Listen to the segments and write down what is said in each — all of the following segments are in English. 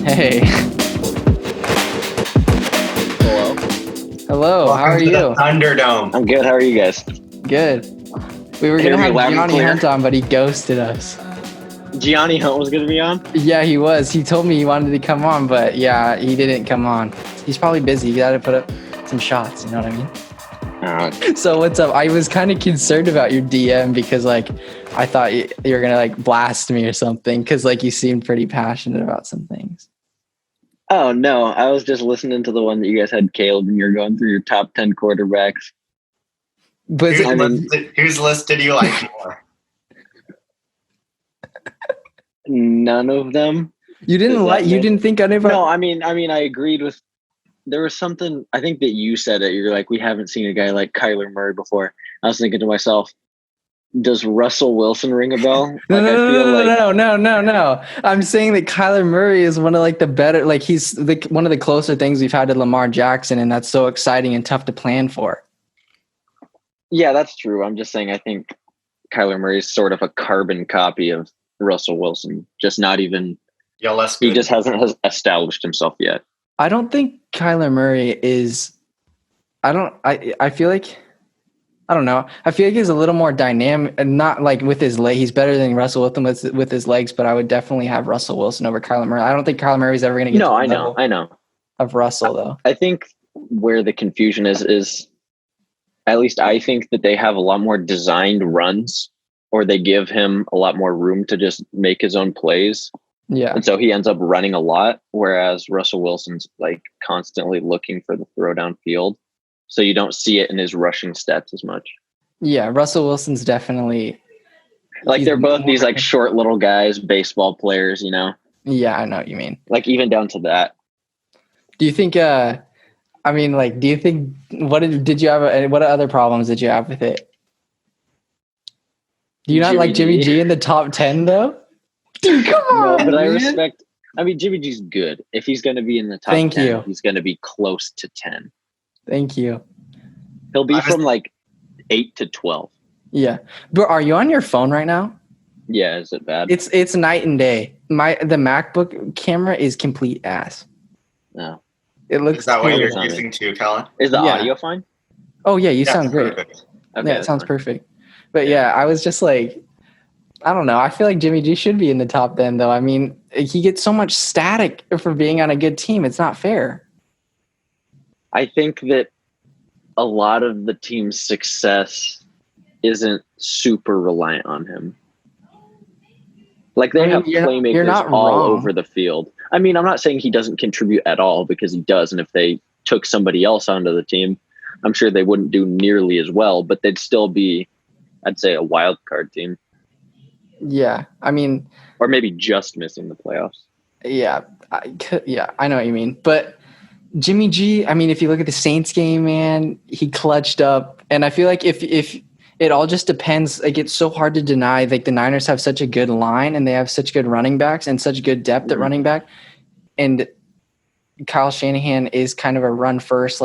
Hey. Hello. Hello. Welcome How are to you? the Thunderdome. I'm good. How are you guys? Good. We were Hear gonna me have loud and Gianni clear? Hunt on, but he ghosted us. Gianni Hunt was going to be on? Yeah, he was. He told me he wanted to come on, but yeah, he didn't come on. He's probably busy. He got to put up some shots. You know what I mean? So what's up? I was kind of concerned about your DM because I thought you were gonna blast me or something because you seemed pretty passionate about some things. Oh, no. I was just listening to the one that you guys had, Caleb, and you're going through your top 10 quarterbacks. But Whose list did you like more? None of them. you didn't think any of No, I mean, I agreed with. There was something, I think that you said it. You're like, we haven't seen a guy like Kyler Murray before. I was thinking to myself, does Russell Wilson ring a bell? No. I'm saying that Kyler Murray is one of the better, he's one of the closer things we've had to Lamar Jackson, and that's so exciting and tough to plan for. Yeah, that's true. I'm just saying I think Kyler Murray is sort of a carbon copy of Russell Wilson. Just not even, Yo, let's he just hasn't established himself yet. I don't think Kyler Murray is, I feel like, I don't know. I feel like he's a little more dynamic, and not with his leg. He's better than Russell Wilson with his legs, but I would definitely have Russell Wilson over Kyler Murray. I don't think Kyler Murray's ever going to get to the level I know. of Russell, though. I think where the confusion is at least I think that they have a lot more designed runs, or they give him a lot more room to just make his own plays. Yeah. And so he ends up running a lot, whereas Russell Wilson's constantly looking for the throw downfield. So you don't see it in his rushing stats as much. Yeah, Russell Wilson's definitely they're both these short little guys, baseball players, you know? Yeah, I know what you mean. Even down to that. Do you think what other problems did you have with it? Do you not like Jimmy G in the top 10 though? Dude, come on. No, but man. I respect. Jimmy G's good. If he's going to be in the top 10, he's going to be close to 10. Thank you. He'll be from 8 to 12. Yeah. But are you on your phone right now? Yeah, is it bad? It's night and day. The MacBook camera is complete ass. No. It looks Is that what you're using too, Colin? Is the audio fine? Oh yeah, you sound great. Perfect. Okay, yeah, it sounds perfect. But yeah, I was just I don't know. I feel like Jimmy G should be in the top 10 though. I mean, he gets so much static for being on a good team. It's not fair. I think that a lot of the team's success isn't super reliant on him. They have playmakers all over the field. I'm not saying he doesn't contribute at all, because he does. And if they took somebody else onto the team, I'm sure they wouldn't do nearly as well, but they'd still be, I'd say, a wild card team. Yeah. Or maybe just missing the playoffs. Yeah. I know what you mean. But Jimmy G, if you look at the Saints game, man, he clutched up. And I feel like if it all just depends, it's so hard to deny. The Niners have such a good line, and they have such good running backs and such good depth at running back. And Kyle Shanahan is kind of a run first,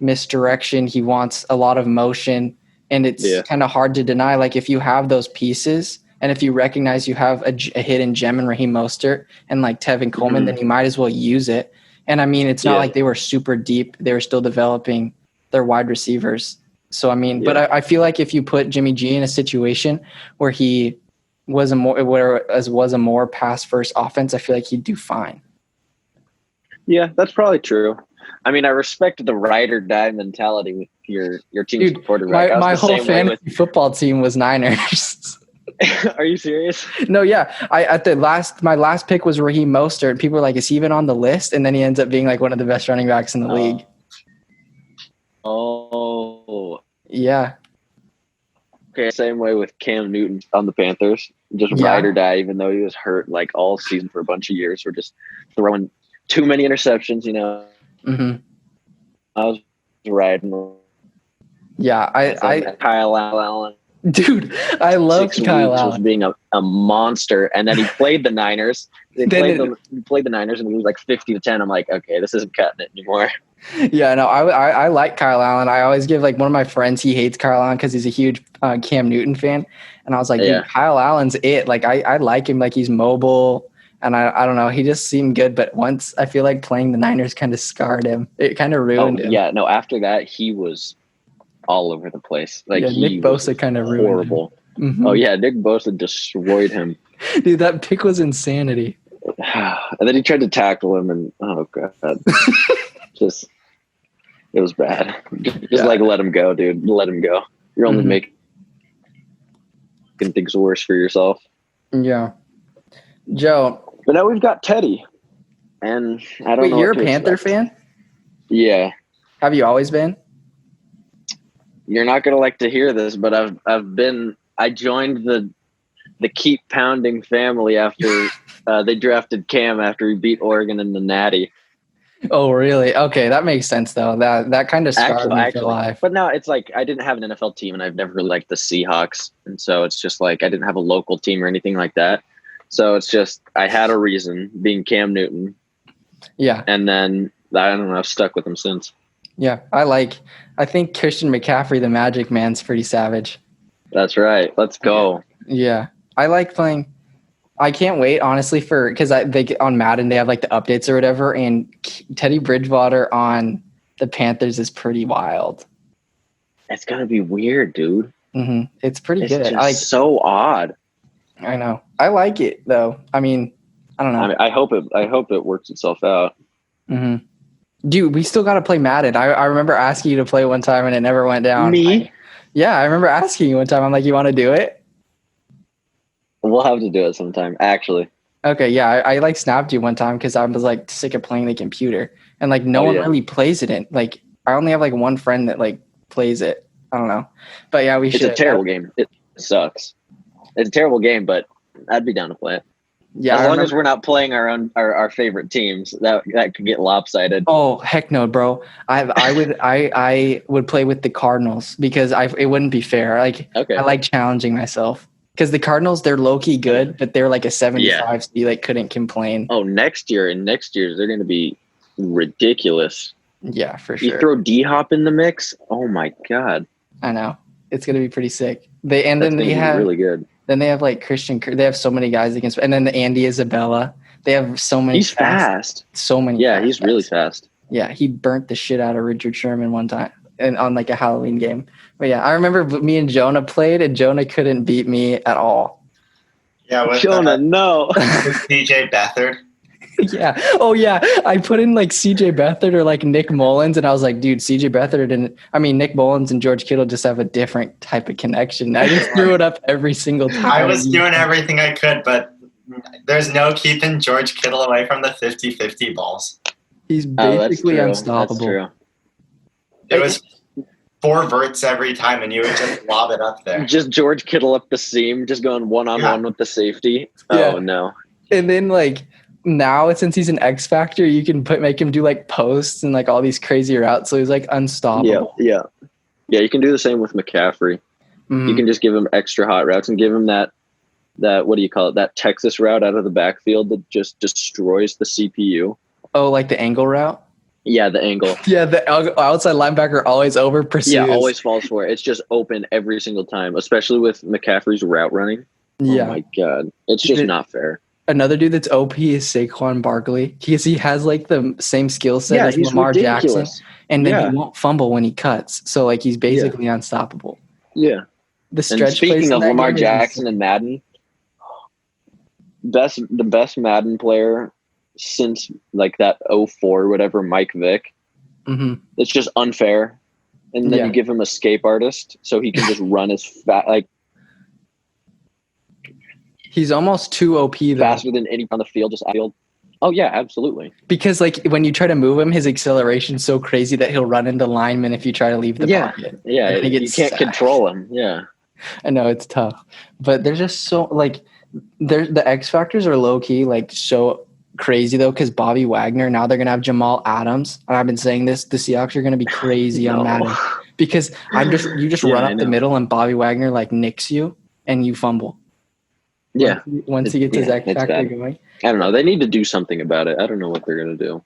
misdirection. He wants a lot of motion, and it's kind of hard to deny. If you have those pieces, and if you recognize you have a hidden gem in Raheem Mostert and Tevin Coleman, then you might as well use it. And it's not like they were super deep. They were still developing their wide receivers. So, but I feel like if you put Jimmy G in a situation where he was a more pass first offense, I feel like he'd do fine. Yeah, that's probably true. I respect the ride or die mentality with your team's quarterback. My whole fantasy football team was Niners. Are you serious? No, yeah. My last pick was Raheem Mostert, and people were like, "Is he even on the list?" And then he ends up being one of the best running backs in the league. Oh, yeah. Okay, same way with Cam Newton on the Panthers. Just ride or die, even though he was hurt all season for a bunch of years. We're just throwing too many interceptions, Mm-hmm. I was riding. Yeah, I Kyle Allen. Dude, I love Kyle Allen. Was being a monster, and then he played the Niners. He played the Niners, and he was 50-10. I'm like, okay, this isn't cutting it anymore. Yeah, no, I like Kyle Allen. I always give one of my friends, he hates Kyle Allen because he's a huge Cam Newton fan, and I was like, dude, Kyle Allen's it. I like him. He's mobile. And I don't know, he just seemed good. But once I feel like playing the Niners kind of scarred him. It kind of ruined him. Yeah, no, after that, he was all over the place. Like, yeah, Nick Bosa kind of ruined horrible. him. Mm-hmm. Oh, yeah, Nick Bosa destroyed him. Dude, that pick was insanity. And then he tried to tackle him, and oh, God. Just, it was bad. Just like, let him go, dude. Let him go. You're only making things worse for yourself. Yeah. Joe. But now we've got Teddy. And I don't know. Wait, you're a Panther fan? Yeah. Have you always been? You're not gonna like to hear this, but I joined the keep pounding family after they drafted Cam after he beat Oregon in the Natty. Oh, really? Okay, that makes sense though. That kind of scarred me for life. But now it's like I didn't have an NFL team, and I've never really liked the Seahawks, and so it's just like I didn't have a local team or anything like that. So it's just I had a reason, being Cam Newton. Yeah. And then I don't know, I've stuck with him since. Yeah, I think Christian McCaffrey, the Magic Man's pretty savage. That's right. Let's go. Yeah. I like playing. I can't wait, honestly, because they on Madden, they have like the updates or whatever, and Teddy Bridgewater on the Panthers is pretty wild. It's going to be weird, dude. Mm-hmm. It's pretty good. Just so odd. I know. I like it, though. I mean, I don't know. I hope it works itself out. Mm-hmm. Dude, we still got to play Madden. I remember asking you to play one time, and it never went down. Me? Yeah, I remember asking you one time. I'm like, you want to do it? We'll have to do it sometime, actually. Okay, yeah. I like snapped you one time because I was like sick of playing the computer. And like no one really plays it in. Like I only have like one friend that like plays it. I don't know. But yeah, we should. It's a terrible game. It sucks. It's a terrible game, but I'd be down to play it. Yeah, as long as we're not playing our favorite teams, that could get lopsided. Oh heck no, bro! I would play with the Cardinals because it wouldn't be fair. Like I like challenging myself because the Cardinals, they're low key good, but they're like a 75, so you like couldn't complain. Oh, next year they're going to be ridiculous. Yeah, for sure. You throw D-Hop in the mix. Oh my god! I know it's going to be pretty sick. They have really good. Then they have like Christian. They have so many guys against, and then the Andy Isabella. They have so many. He's fast. So many. Yeah, he's really fast. Yeah, he burnt the shit out of Richard Sherman one time, and on like a Halloween game. But yeah, I remember me and Jonah played, and Jonah couldn't beat me at all. Yeah, with Jonah, no. CJ Beathard. Yeah. Oh yeah. I put in like CJ Beathard or like Nick Mullins, and I was like, dude, CJ Beathard Nick Mullins and George Kittle just have a different type of connection. I just threw it up every single time. I was doing everything I could, but there's no keeping George Kittle away from the 50-50 balls. He's basically unstoppable. That's true. It was 4 verts every time, and you would just lob it up there. Just George Kittle up the seam, just going one-on-one with the safety. Yeah. Oh, no. And then, like, now since he's an X Factor, you can make him do, like, posts and, like, all these crazy routes, so he's, like, unstoppable. Yeah, you can do the same with McCaffrey. Mm-hmm. You can just give him extra hot routes and give him that what do you call it, that Texas route out of the backfield that just destroys the CPU. Oh, like the angle route? Yeah, the angle. Yeah, the outside linebacker always over pursues. Yeah, always falls for it. It's just open every single time, especially with McCaffrey's route running. Yeah. Oh, my God. It's just not fair. Another dude that's OP is Saquon Barkley because he has, like, the same skill set as Lamar Jackson. And then he won't fumble when he cuts. So, like, he's basically unstoppable. Yeah. The stretch. Speaking of Lamar Jackson and Madden, the best Madden player since like that 04 whatever, Mike Vick. Mm-hmm. It's just unfair. And then you give him escape artist so he can just run as fast, like he's almost too OP though. Faster than any on the field, just outfield. Oh yeah, absolutely. Because like when you try to move him, his acceleration's so crazy that he'll run into linemen if you try to leave the pocket. Yeah, you can't control him. Yeah. I know it's tough. But there's just so like the X Factors are low key, like so crazy though, because Bobby Wagner, now they're gonna have Jamal Adams. And I've been saying this, the Seahawks are gonna be crazy on Madden. Because you just run up the middle and Bobby Wagner like nicks you and you fumble. Yeah. Once he gets his X Factor going. I don't know. They need to do something about it. I don't know what they're gonna do.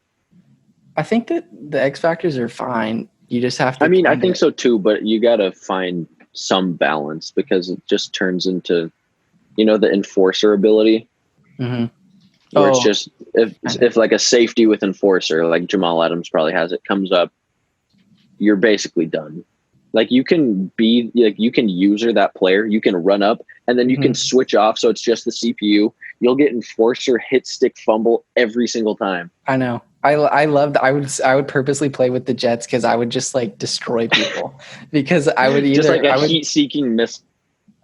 I think that the X Factors are fine. You just have to I think so too, but you gotta find some balance because it just turns into the enforcer ability. Mm-hmm. where it's just if like a safety with enforcer, like Jamal Adams probably has it, comes up, you're basically done. Like you can user that player, you can run up, and then you can switch off, so it's just the CPU. You'll get enforcer, hit stick, fumble every single time. I know. I loved. I would purposely play with the Jets because I would just like destroy people because I would either just like a heat-seeking miss.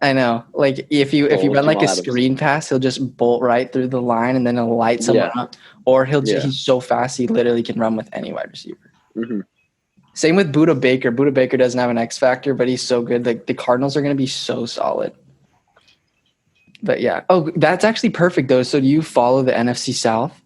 I know. Like if you run like a screen pass, he'll just bolt right through the line and then he'll light someone up. Or he's so fast he literally can run with any wide receiver. Mm-hmm. Same with Buda Baker. Buda Baker doesn't have an X factor, but he's so good. Like the Cardinals are going to be so solid. But yeah. Oh, that's actually perfect though. So do you follow the NFC South?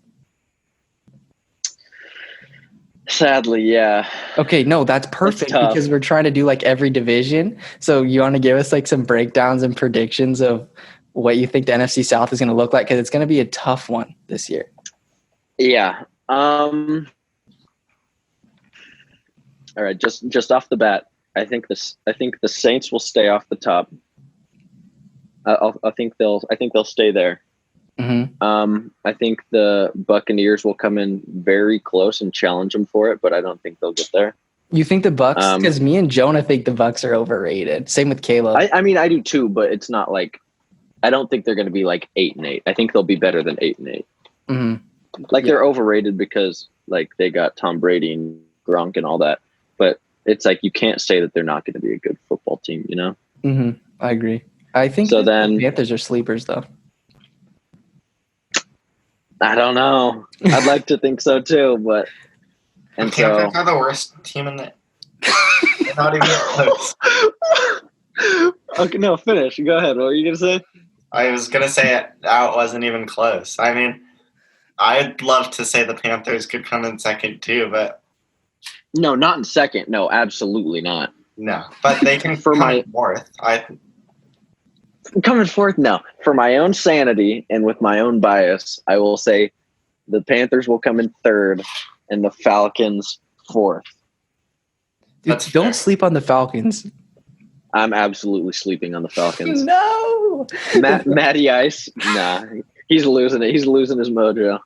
Sadly, yeah. Okay, no, that's perfect because we're trying to do like every division. So you want to give us like some breakdowns and predictions of what you think the NFC South is going to look like because it's going to be a tough one this year. Yeah. All right, just off the bat, I think the Saints will stay off the top. I think they'll stay there. Mm-hmm. I think the Buccaneers will come in very close and challenge them for it, but I don't think they'll get there. You think the Bucks? Because me and Jonah think the Bucks are overrated. Same with Caleb. I mean, I do too, but it's not like I don't think they're going to be like 8-8. I think they'll be better than 8-8. Mm-hmm. Like they're overrated because like they got Tom Brady and Gronk and all that, but it's like you can't say that they're not going to be a good football team, you know? Mm-hmm. I agree. I think the Panthers are sleepers though. I don't know. I'd like to think so too, but the Panthers are the worst team in the. They're not even close. Okay, no, finish. Go ahead. What were you gonna say? I was gonna say that wasn't even close. I mean, I'd love to say the Panthers could come in second too, but no, not in second. No, absolutely not. No, but they can come in fourth. Coming fourth, no. For my own sanity and with my own bias, I will say the Panthers will come in third and the Falcons fourth. Dude, don't sleep on the Falcons. I'm absolutely sleeping on the Falcons. No! Matty Ice, nah. He's losing it. He's losing his mojo.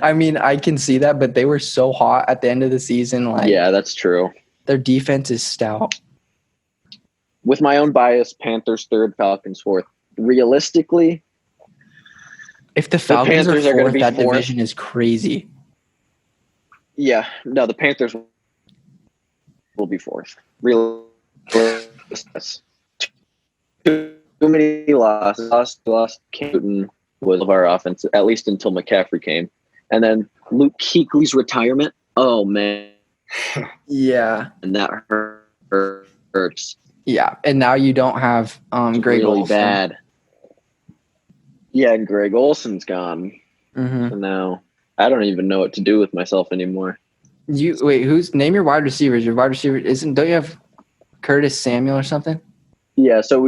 I mean, I can see that, but they were so hot at the end of the season. Like, yeah, that's true. Their defense is stout. With my own bias, Panthers third, Falcons fourth. Realistically, if the Falcons are fourth, that division is crazy. Yeah, no, the Panthers will be fourth. Too many losses. Lost Newton was of our offense, at least until McCaffrey came. And then Luke Kuechly's retirement. Oh, man. Yeah. And that hurts. Yeah, and now you don't have Greg really Olsen. Bad. Yeah, and Greg Olsen's gone. Mm-hmm. So now I don't even know what to do with myself anymore. Name your wide receivers. Your wide receiver don't you have Curtis Samuel or something? Yeah, so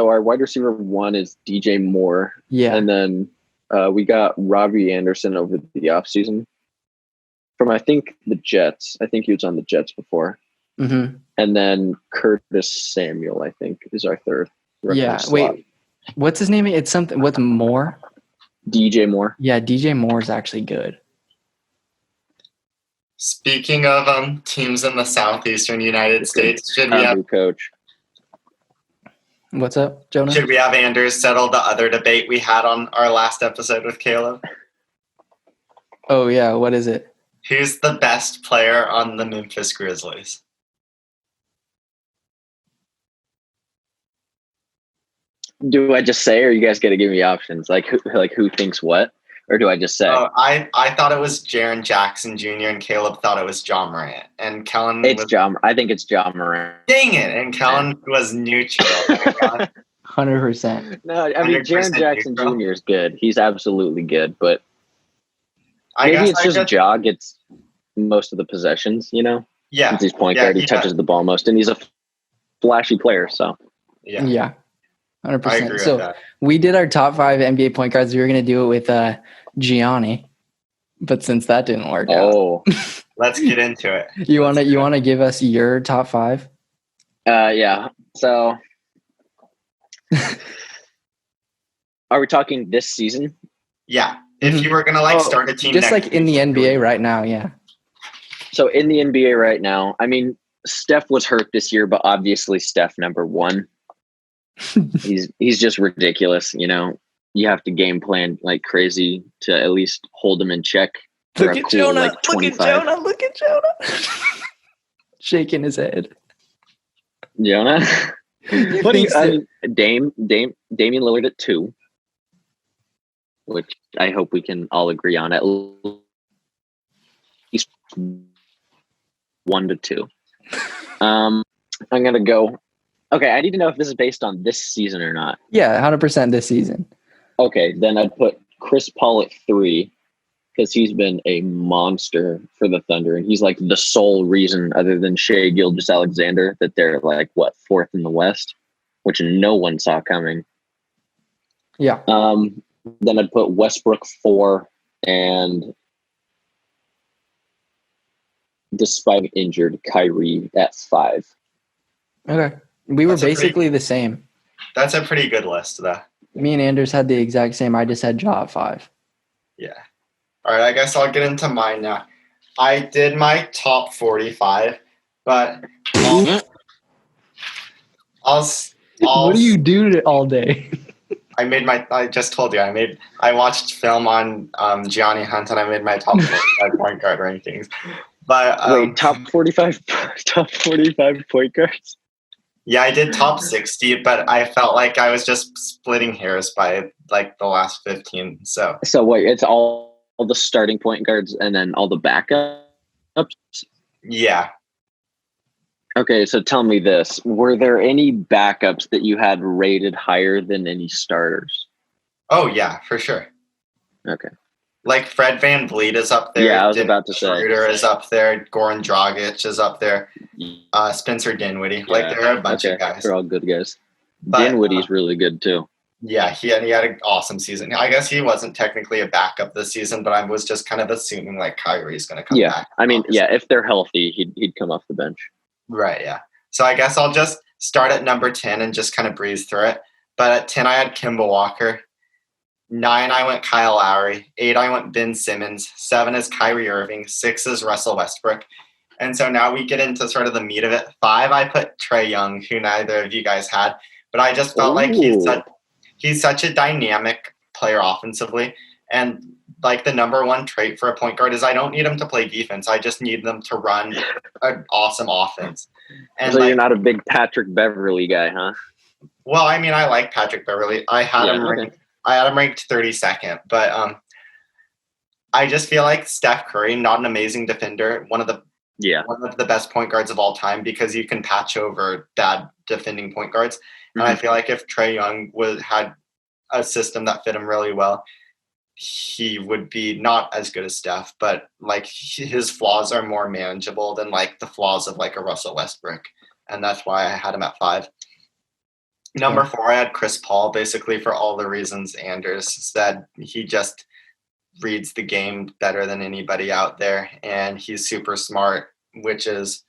our wide receiver one is DJ Moore. Yeah. And then we got Robbie Anderson over the offseason from I think the Jets. I think he was on the Jets before. Mm-hmm. And then Curtis Samuel, I think, is our third. Yeah. Wait, what's his name? It's something. What's Moore? DJ Moore. Yeah, DJ Moore is actually good. Speaking of teams in the southeastern United States, should we have coach? What's up, Jonah? Should we have Anders settle the other debate we had on our last episode with Caleb? Oh yeah, what is it? Who's the best player on the Memphis Grizzlies? Do I just say, or you guys got to give me options? Like who thinks what, or do I just say? Oh, I thought it was Jaren Jackson Jr. and Caleb thought it was John Morant, and Kellen. I think it's John Morant. Dang it! And Kellen was neutral. 100%. No, I mean Jaren Jackson Jr. is good. He's absolutely good, but maybe it's just Ja gets most of the possessions. You know, yeah. Since he's point guard, he touches the ball most, and he's a flashy player. So yeah. 100%. So we did our top 5 NBA point guards. We were going to do it with Gianni, but since that didn't work out, let's get into it. You want to give us your top 5? Yeah. So, are we talking this season? Yeah. if you were gonna like start a team, just next like in the NBA right now, yeah. So in the NBA right now, I mean, Steph was hurt this year, but obviously Steph number one. He's just ridiculous. You know, you have to game plan like crazy to at least hold him in check. Look at Jonah! Like, look at Jonah! Look at Jonah! Shaking his head. Jonah. Damian Lillard at 2, which I hope we can all agree on at least 1 to 2. I'm gonna go. Okay, I need to know if this is based on this season or not. Yeah, 100% this season. Okay, then I'd put Chris Paul at 3 because he's been a monster for the Thunder, and he's like the sole reason, other than Shai Gilgeous-Alexander, that they're like 4th in the West, which no one saw coming. Yeah. Then I'd put Westbrook 4, and despite injured, Kyrie at 5. Okay. We were basically the same. That's a pretty good list, though. Me and Anders had the exact same. I just had Ja at 5. Yeah. All right, I guess I'll get into mine now. I did my top 45, but what do you do all day? I just told you, I watched film on Gianni Hunt, and I made my top 45 point guard rankings. But wait, top 45 point guards? Yeah, I did top 60, but I felt like I was just splitting hairs by like the last 15. So wait, it's all the starting point guards and then all the backups? Yeah. Okay, so tell me this. Were there any backups that you had rated higher than any starters? Oh, yeah, for sure. Okay. Like Fred VanVleet is up there. Yeah, I was about to say. Schroeder is up there. Goran Dragic is up there. Spencer Dinwiddie. Yeah. Like, there are a bunch of guys. They're all good guys. But Dinwiddie's really good, too. Yeah, he had an awesome season. I guess he wasn't technically a backup this season, but I was just kind of assuming, like, Kyrie's going to come back. I mean, if they're healthy, he'd come off the bench. Right, yeah. So I guess I'll just start at number 10 and just kind of breeze through it. But at 10, I had Kemba Walker. 9, I went Kyle Lowry. 8, I went Ben Simmons. 7 is Kyrie Irving. 6 is Russell Westbrook. And so now we get into sort of the meat of it. 5, I put Trae Young, who neither of you guys had. But I just felt like he's such a dynamic player offensively. And like the number one trait for a point guard is I don't need him to play defense. I just need them to run an awesome offense. And so you're not a big Patrick Beverly guy, huh? Well, I mean, I like Patrick Beverly. I had him ranked 32nd, but I just feel like Steph Curry, not an amazing defender, one of the best point guards of all time because you can patch over bad defending point guards. Mm-hmm. And I feel like if Trae Young had a system that fit him really well, he would be not as good as Steph, but like his flaws are more manageable than like the flaws of like a Russell Westbrook. And that's why I had him at 5. Number 4, I had Chris Paul, basically for all the reasons Anders said. He just reads the game better than anybody out there, and he's super smart, which is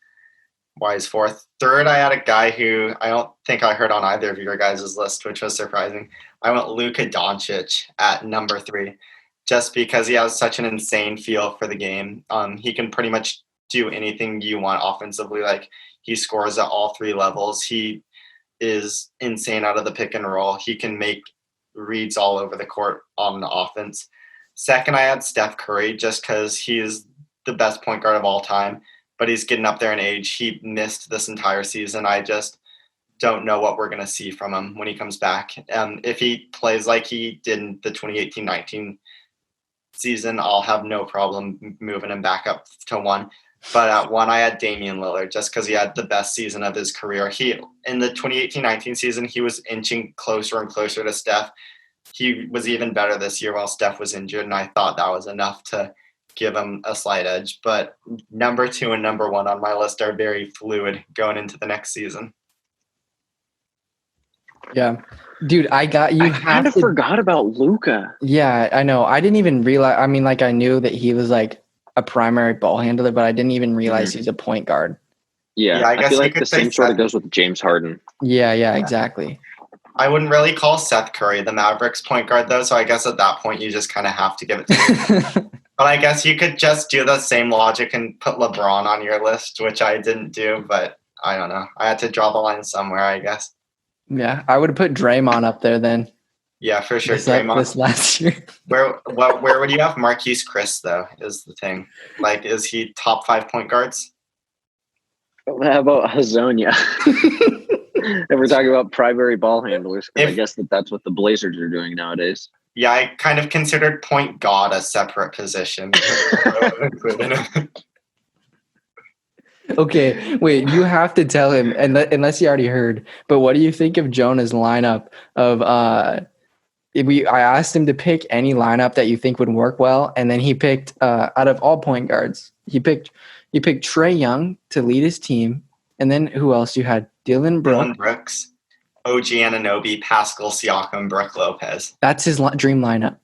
why he's 4th. 3rd, I had a guy who I don't think I heard on either of your guys' list, which was surprising. I went Luka Doncic at number 3, just because he has such an insane feel for the game. He can pretty much do anything you want offensively. Like, he scores at all 3 levels. He is insane out of the pick and roll. He can make reads all over the court on the offense. 2nd, I had Steph Curry just because he is the best point guard of all time, but he's getting up there in age. He missed this entire season. I just don't know what we're going to see from him when he comes back. If he plays like he did in the 2018-19 season, I'll have no problem moving him back up to 1. But at 1, I had Damian Lillard just because he had the best season of his career. In the 2018-19 season, he was inching closer and closer to Steph. He was even better this year while Steph was injured, and I thought that was enough to give him a slight edge. But number 2 and number 1 on my list are very fluid going into the next season. Yeah. Dude, I kind of forgot about Luka. Yeah, I know. I didn't even realize. I mean, like, I knew that he was like a primary ball handler, but I didn't even realize he's a point guard. Yeah, I feel like the same sort of goes with James Harden. Yeah, exactly. I wouldn't really call Seth Curry the Mavericks point guard, though, so I guess at that point you just kind of have to give it to him. But I guess you could just do the same logic and put LeBron on your list, which I didn't do, but I don't know. I had to draw the line somewhere, I guess. Yeah, I would have put Draymond up there then. Yeah, for sure. Draymond. This last year. Where would you have Marquise Chris, though, is the thing. Like, is he top 5 point guards? How about Hazonia? If we're talking about primary ball handlers, I guess that's what the Blazers are doing nowadays. Yeah, I kind of considered point guard a separate position. Okay, wait, you have to tell him, unless you already heard, but what do you think of Jonah's lineup of I asked him to pick any lineup that you think would work well, and then he picked out of all point guards, he picked Trae Young to lead his team, and then who else you had? Dylan Brooks, OG Anunoby, Pascal Siakam, Brook Lopez. That's his dream lineup.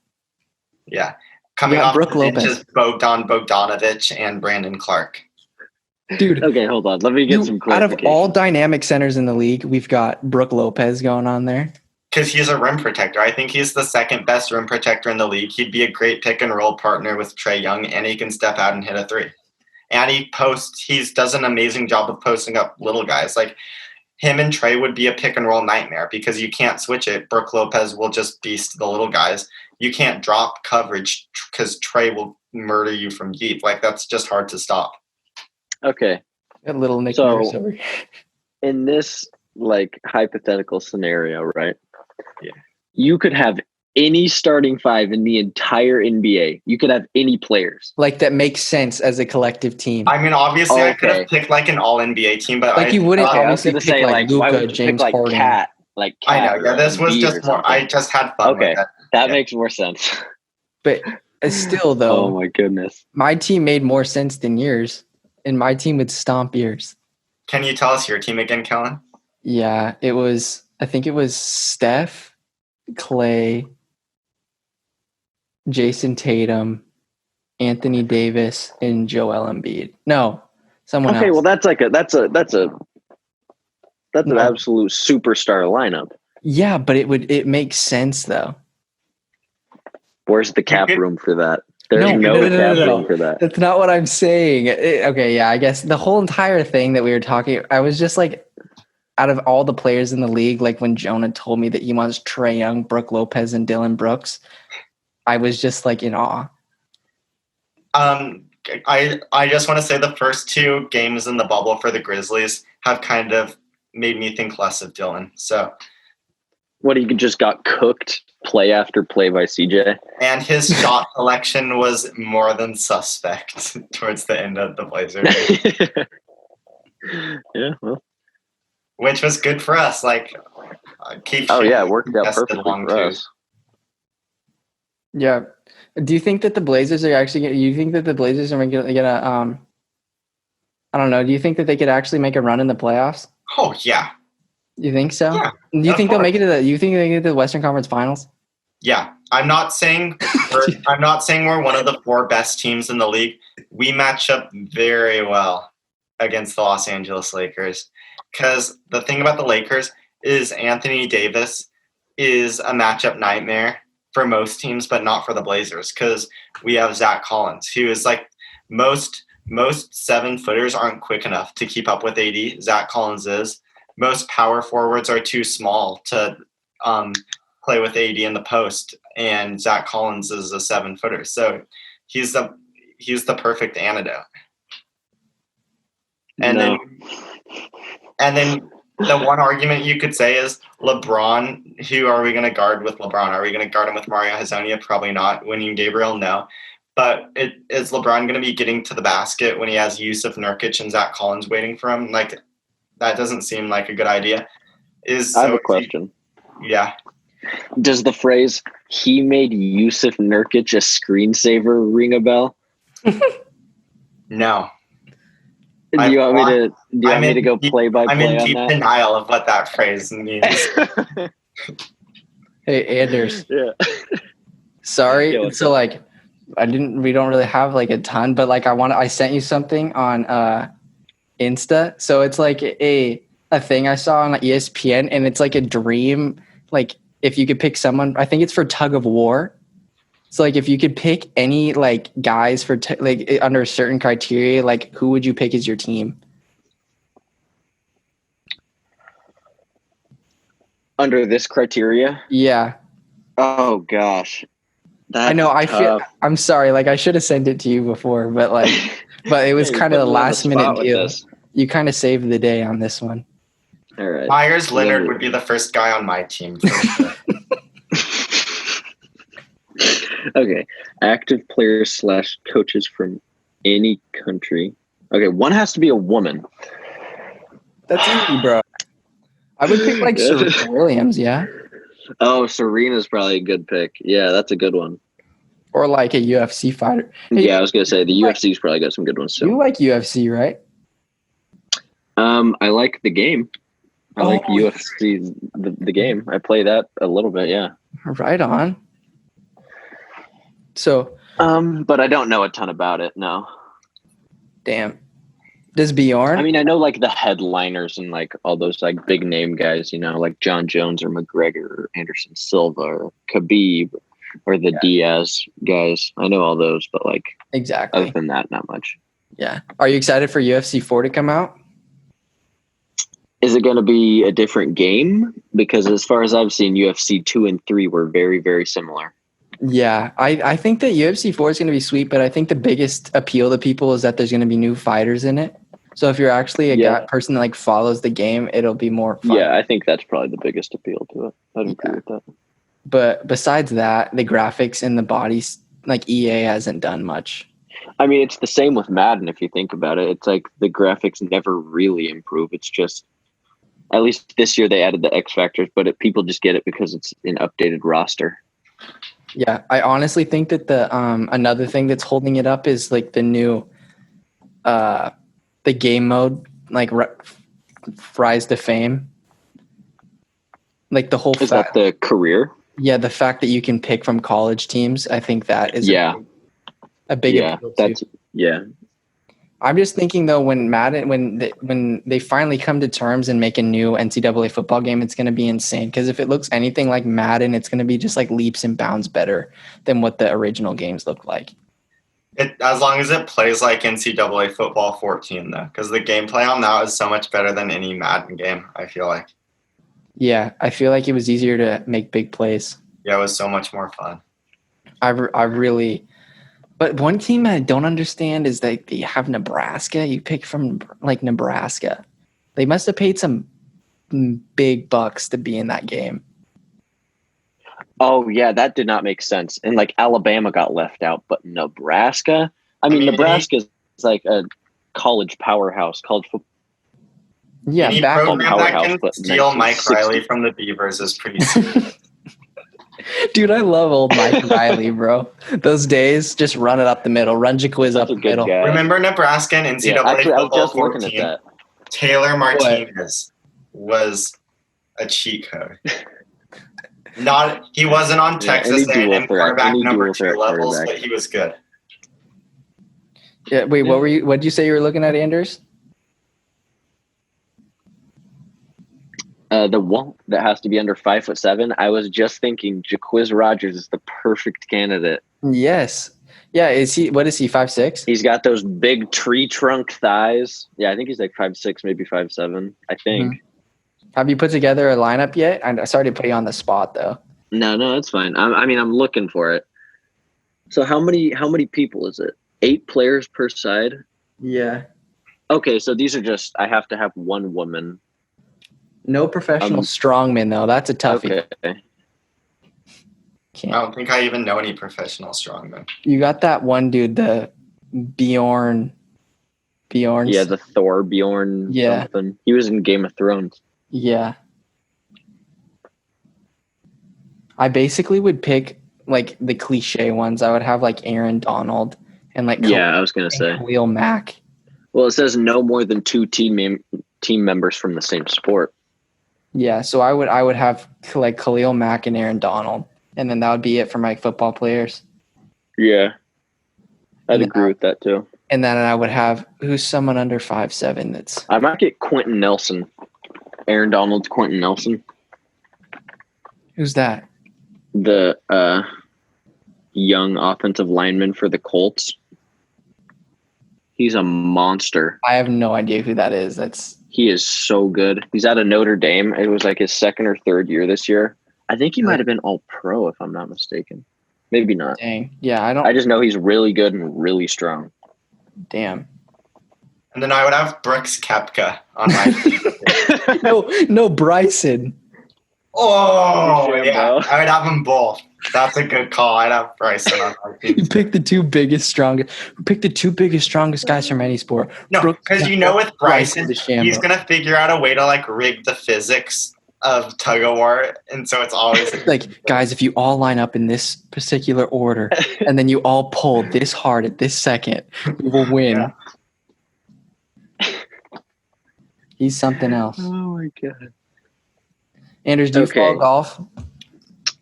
Yeah. Coming off Brook Lopez, is Bogdan Bogdanovic and Brandon Clark. Dude. Okay, hold on. Let me get some clarification. Out of all dynamic centers in the league, we've got Brook Lopez going on there. Because he's a rim protector. I think he's the second best rim protector in the league. He'd be a great pick and roll partner with Trae Young, and he can step out and hit a three. And he does an amazing job of posting up little guys. Like, him and Trae would be a pick and roll nightmare because you can't switch it. Brook Lopez will just beast the little guys. You can't drop coverage because Trae will murder you from deep. Like, that's just hard to stop. Okay. A little Nick Nurse over here. In this like hypothetical scenario, right? Yeah. You could have any starting 5 in the entire NBA. You could have any players. Like that makes sense as a collective team. I mean, obviously I could have picked like an all NBA team, but you wouldn't obviously pick like Luka, James Harden. Cat, I know, yeah. This was just more I just had fun with it. That makes more sense. But still though, oh my goodness. My team made more sense than yours. And my team would stomp yours. Can you tell us your team again, Kellen? Yeah, I think it was Steph, Clay, Jason Tatum, Anthony Davis, and Joel Embiid. No, someone else. Okay, well that's an absolute superstar lineup. Yeah, but it makes sense though. Where's the cap room for that? There's no cap room for that. That's not what I'm saying. Okay, yeah, I guess the whole entire thing that we were talking, I was just like, out of all the players in the league, like when Jonah told me that he wants Trae Young, Brook Lopez, and Dylan Brooks, I was just like in awe. I just want to say the first 2 games in the bubble for the Grizzlies have kind of made me think less of Dylan. So, what, he just got cooked play after play by CJ? And his shot selection was more than suspect towards the end of the Blazers. Yeah, well. Which was good for us. Like, it worked out perfectly for us. Yeah. Do you think that the Blazers are actually – you think that the Blazers are going to I don't know. Do you think that they could actually make a run in the playoffs? Oh, yeah. You think so? Yeah. Do you think they'll make it to the? You think they get to the Western Conference Finals? Yeah, I'm not saying we're one of the 4 best teams in the league. We match up very well against the Los Angeles Lakers because the thing about the Lakers is Anthony Davis is a matchup nightmare for most teams, but not for the Blazers because we have Zach Collins, who is like most 7-footers aren't quick enough to keep up with AD. Zach Collins is. Most power forwards are too small to play with AD in the post, and Zach Collins is a 7-footer. So he's the perfect antidote. And then the one argument you could say is LeBron. Who are we going to guard with LeBron? Are we going to guard him with Mario Hazonia? Probably not. Winning Gabriel, no. But is LeBron going to be getting to the basket when he has Yusuf Nurkic and Zach Collins waiting for him? Like, that doesn't seem like a good idea. I have a question. Yeah. Does the phrase "he made Yusuf Nurkic a screensaver" ring a bell? No. Do you want me to go play by play on that? I'm in deep denial of what that phrase means. Hey, Anders. Yeah. Sorry. So like, we don't really have like a ton, but like I sent you something on Insta. So it's like a thing I saw on ESPN, and it's like a dream like if you could pick someone, I think it's for tug of war. So like if you could pick any like guys for like under a certain criteria, like who would you pick as your team? Under this criteria? Yeah. Oh gosh. I know. I'm sorry. Like I should have sent it to you before, but but it was kind of a last minute deal. You kind of saved the day on this one. All right. Myers Leonard would be the first guy on my team. Okay. Active players / coaches from any country. Okay. One has to be a woman. That's easy, bro. I would pick like Serena Williams. Yeah. Oh, Serena's probably a good pick. Yeah, that's a good one. Or like a UFC fighter. Hey, yeah, I was gonna say the UFC's probably got some good ones too. You like UFC, right? I like the game. I like UFC, the game. I play that a little bit. Yeah. Right on. So. But I don't know a ton about it. No. Damn. Does Bjorn? I mean, I know like the headliners and like all those like big name guys, you know, like John Jones or McGregor or Anderson Silva or Khabib or the Diaz guys. I know all those, but like exactly. Other than that, not much. Yeah. Are you excited for UFC 4 to come out? Is it going to be a different game? Because as far as I've seen, UFC 2 and 3 were very, very similar. Yeah, I think that UFC 4 is going to be sweet, but I think the biggest appeal to people is that there's going to be new fighters in it. So if you're actually a person that like follows the game, it'll be more fun. Yeah, I think that's probably the biggest appeal to it. I'd agree with that. But besides that, the graphics and the bodies, like EA hasn't done much. I mean, it's the same with Madden if you think about it. It's like the graphics never really improve. It's just, at least this year they added the X factors, but people just get it because it's an updated roster. Yeah, I honestly think that the another thing that's holding it up is like the new the game mode, like Rise to Fame. Like the whole is that the career? Yeah, the fact that you can pick from college teams, I think that is a big appeal too. I'm just thinking though, when Madden, when they finally come to terms and make a new NCAA football game, it's going to be insane. Because if it looks anything like Madden, it's going to be just like leaps and bounds better than what the original games look like. As long as it plays like NCAA football 14, though, because the gameplay on that is so much better than any Madden game, I feel like. Yeah, I feel like it was easier to make big plays. Yeah, it was so much more fun. I really. But one team I don't understand is that they have Nebraska. You pick from like Nebraska. They must have paid some big bucks to be in that game. Oh, yeah, that did not make sense. And like Alabama got left out, but Nebraska? I mean Nebraska is like a college powerhouse, college football. Yeah, any program that can steal Mike Riley from the Beavers is pretty sweet. Dude, I love old Mike Riley, bro. Those days, just run it up the middle. Run Jaquiz up the middle. Guy. Remember Nebraska and NCAA football 14? Taylor Martinez was a cheat code. He wasn't on Texas A&M quarterback number 2 levels, but he was good. Yeah. Wait, what did you say you were looking at, Anders? The one that has to be under 5'7". I was just thinking Jaquiz Rogers is the perfect candidate. Yes. Yeah. What is he? 5'6"? He's got those big tree trunk thighs. Yeah, I think he's like 5'6", maybe 5'7", I think. Mm-hmm. Have you put together a lineup yet? I'm sorry to put you on the spot though. No, it's fine. I'm looking for it. So how many people is it? 8 players per side? Yeah. Okay, so these are just, I have to have one woman. No professional strongmen, though. That's a toughie. Okay. I don't think I even know any professional strongmen. You got that one dude, the Bjorn. Yeah, the Thor Bjorn something. He was in Game of Thrones. Yeah. I basically would pick, like, the cliche ones. I would have, like, Aaron Donald and, like, I was going to say Khalil Mack. Well, it says no more than 2 team members from the same sport. Yeah, so I would have like Khalil Mack and Aaron Donald, and then that would be it for my football players. Yeah, I'd agree with that too. And then I would have who's someone under 5'7". That's I might get Quentin Nelson. Aaron Donald's Quentin Nelson. Who's that? The young offensive lineman for the Colts. He's a monster. I have no idea who that is. He is so good. He's out of Notre Dame. It was like his second or third year this year. I think he might have been all-pro if I'm not mistaken. Maybe not. Dang. Yeah, I just know he's really good and really strong. Damn. And then I would have Brooks Koepka on my team. No, Bryson. Oh, sure, yeah. Bro? I would have them both. That's a good call. I'd have Bryson on my team. You pick the two biggest, strongest guys from any sport. No, because with Bryson, he's going to figure out a way to, like, rig the physics of tug-of-war, and so it's always like, guys, if you all line up in this particular order and then you all pull this hard at this second, we will win. Yeah. He's something else. Oh my god. Anders, do you follow golf?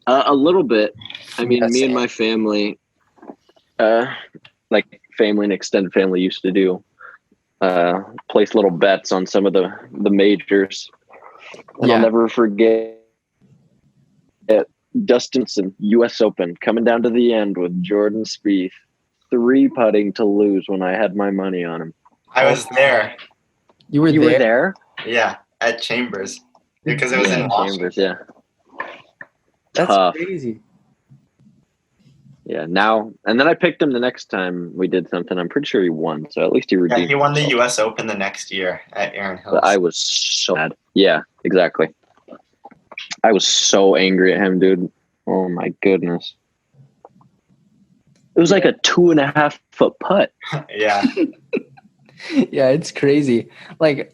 A little bit. I mean, me and my family, like family and extended family, used to do place little bets on some of the majors. And I'll never forget Dustinson, U.S. Open, coming down to the end with Jordan Spieth, 3-putting to lose when I had my money on him. I was there. You were there? Yeah, at Chambers. Because it was in Chambers, yeah. That's tough. Crazy. Yeah, now and then I picked him the next time we did something. I'm pretty sure he won, so at least he redeemed. Yeah, he won the U.S. Open the next year at Aaron Hills. But I was so mad. Yeah, exactly. I was so angry at him, dude. Oh my goodness. It was like a 2.5-foot putt. Yeah. Yeah, it's crazy. Like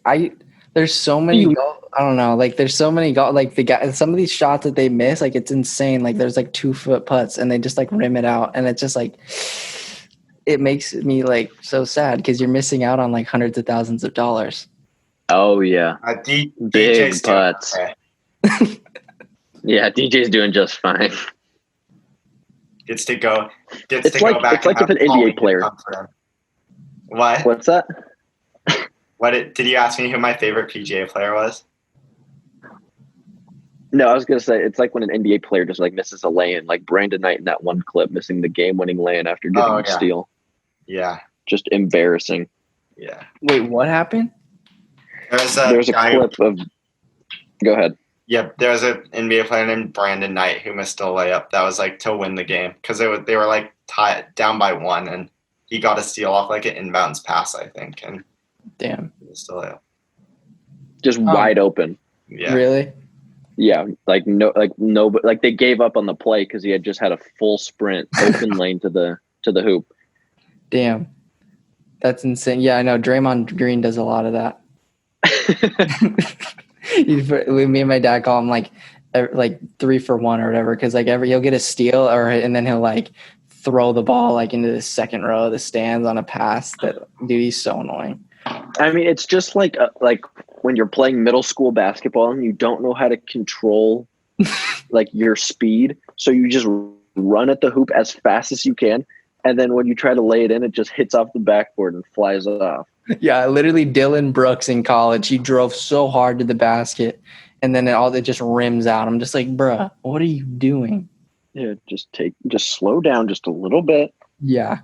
there's so many I don't know. Like there's so many like the guy. Some of these shots that they miss, like it's insane. Like there's like 2-foot putts, and they just like rim it out, and it's just like it makes me like so sad because you're missing out on like hundreds of thousands of dollars. Oh yeah, big DJ's putts. Yeah, DJ's doing just fine. Gets to go back. It's like if an NBA player. What? What's that? Did you ask me who my favorite PGA player was? No, I was going to say, it's like when an NBA player just like misses a lay-in, like Brandon Knight in that one clip, missing the game-winning lay-in after getting a steal. Yeah. Just embarrassing. Yeah. Wait, what happened? There's a clip of... Go ahead. Yeah, there was an NBA player named Brandon Knight who missed a layup that was like to win the game because they were like tied down by 1, and he got a steal off like an inbounds pass, I think, and damn, missed a layup. Just wide open. Yeah. Really? Yeah, like they gave up on the play because he had just had a full sprint open lane to the hoop. Damn, that's insane. Yeah, I know. Draymond Green does a lot of that. Me and my dad call him like 3 for 1 or whatever because like he'll get a steal and then he'll like throw the ball like into the second row of the stands on a pass. That dude, he's so annoying. I mean, it's just like when you're playing middle school basketball and you don't know how to control like your speed, so you just run at the hoop as fast as you can, and then when you try to lay it in, it just hits off the backboard and flies off. Yeah, literally Dylan Brooks in college, he drove so hard to the basket, and then it just rims out. I'm just like, bruh, what are you doing? Yeah, just slow down just a little bit. Yeah,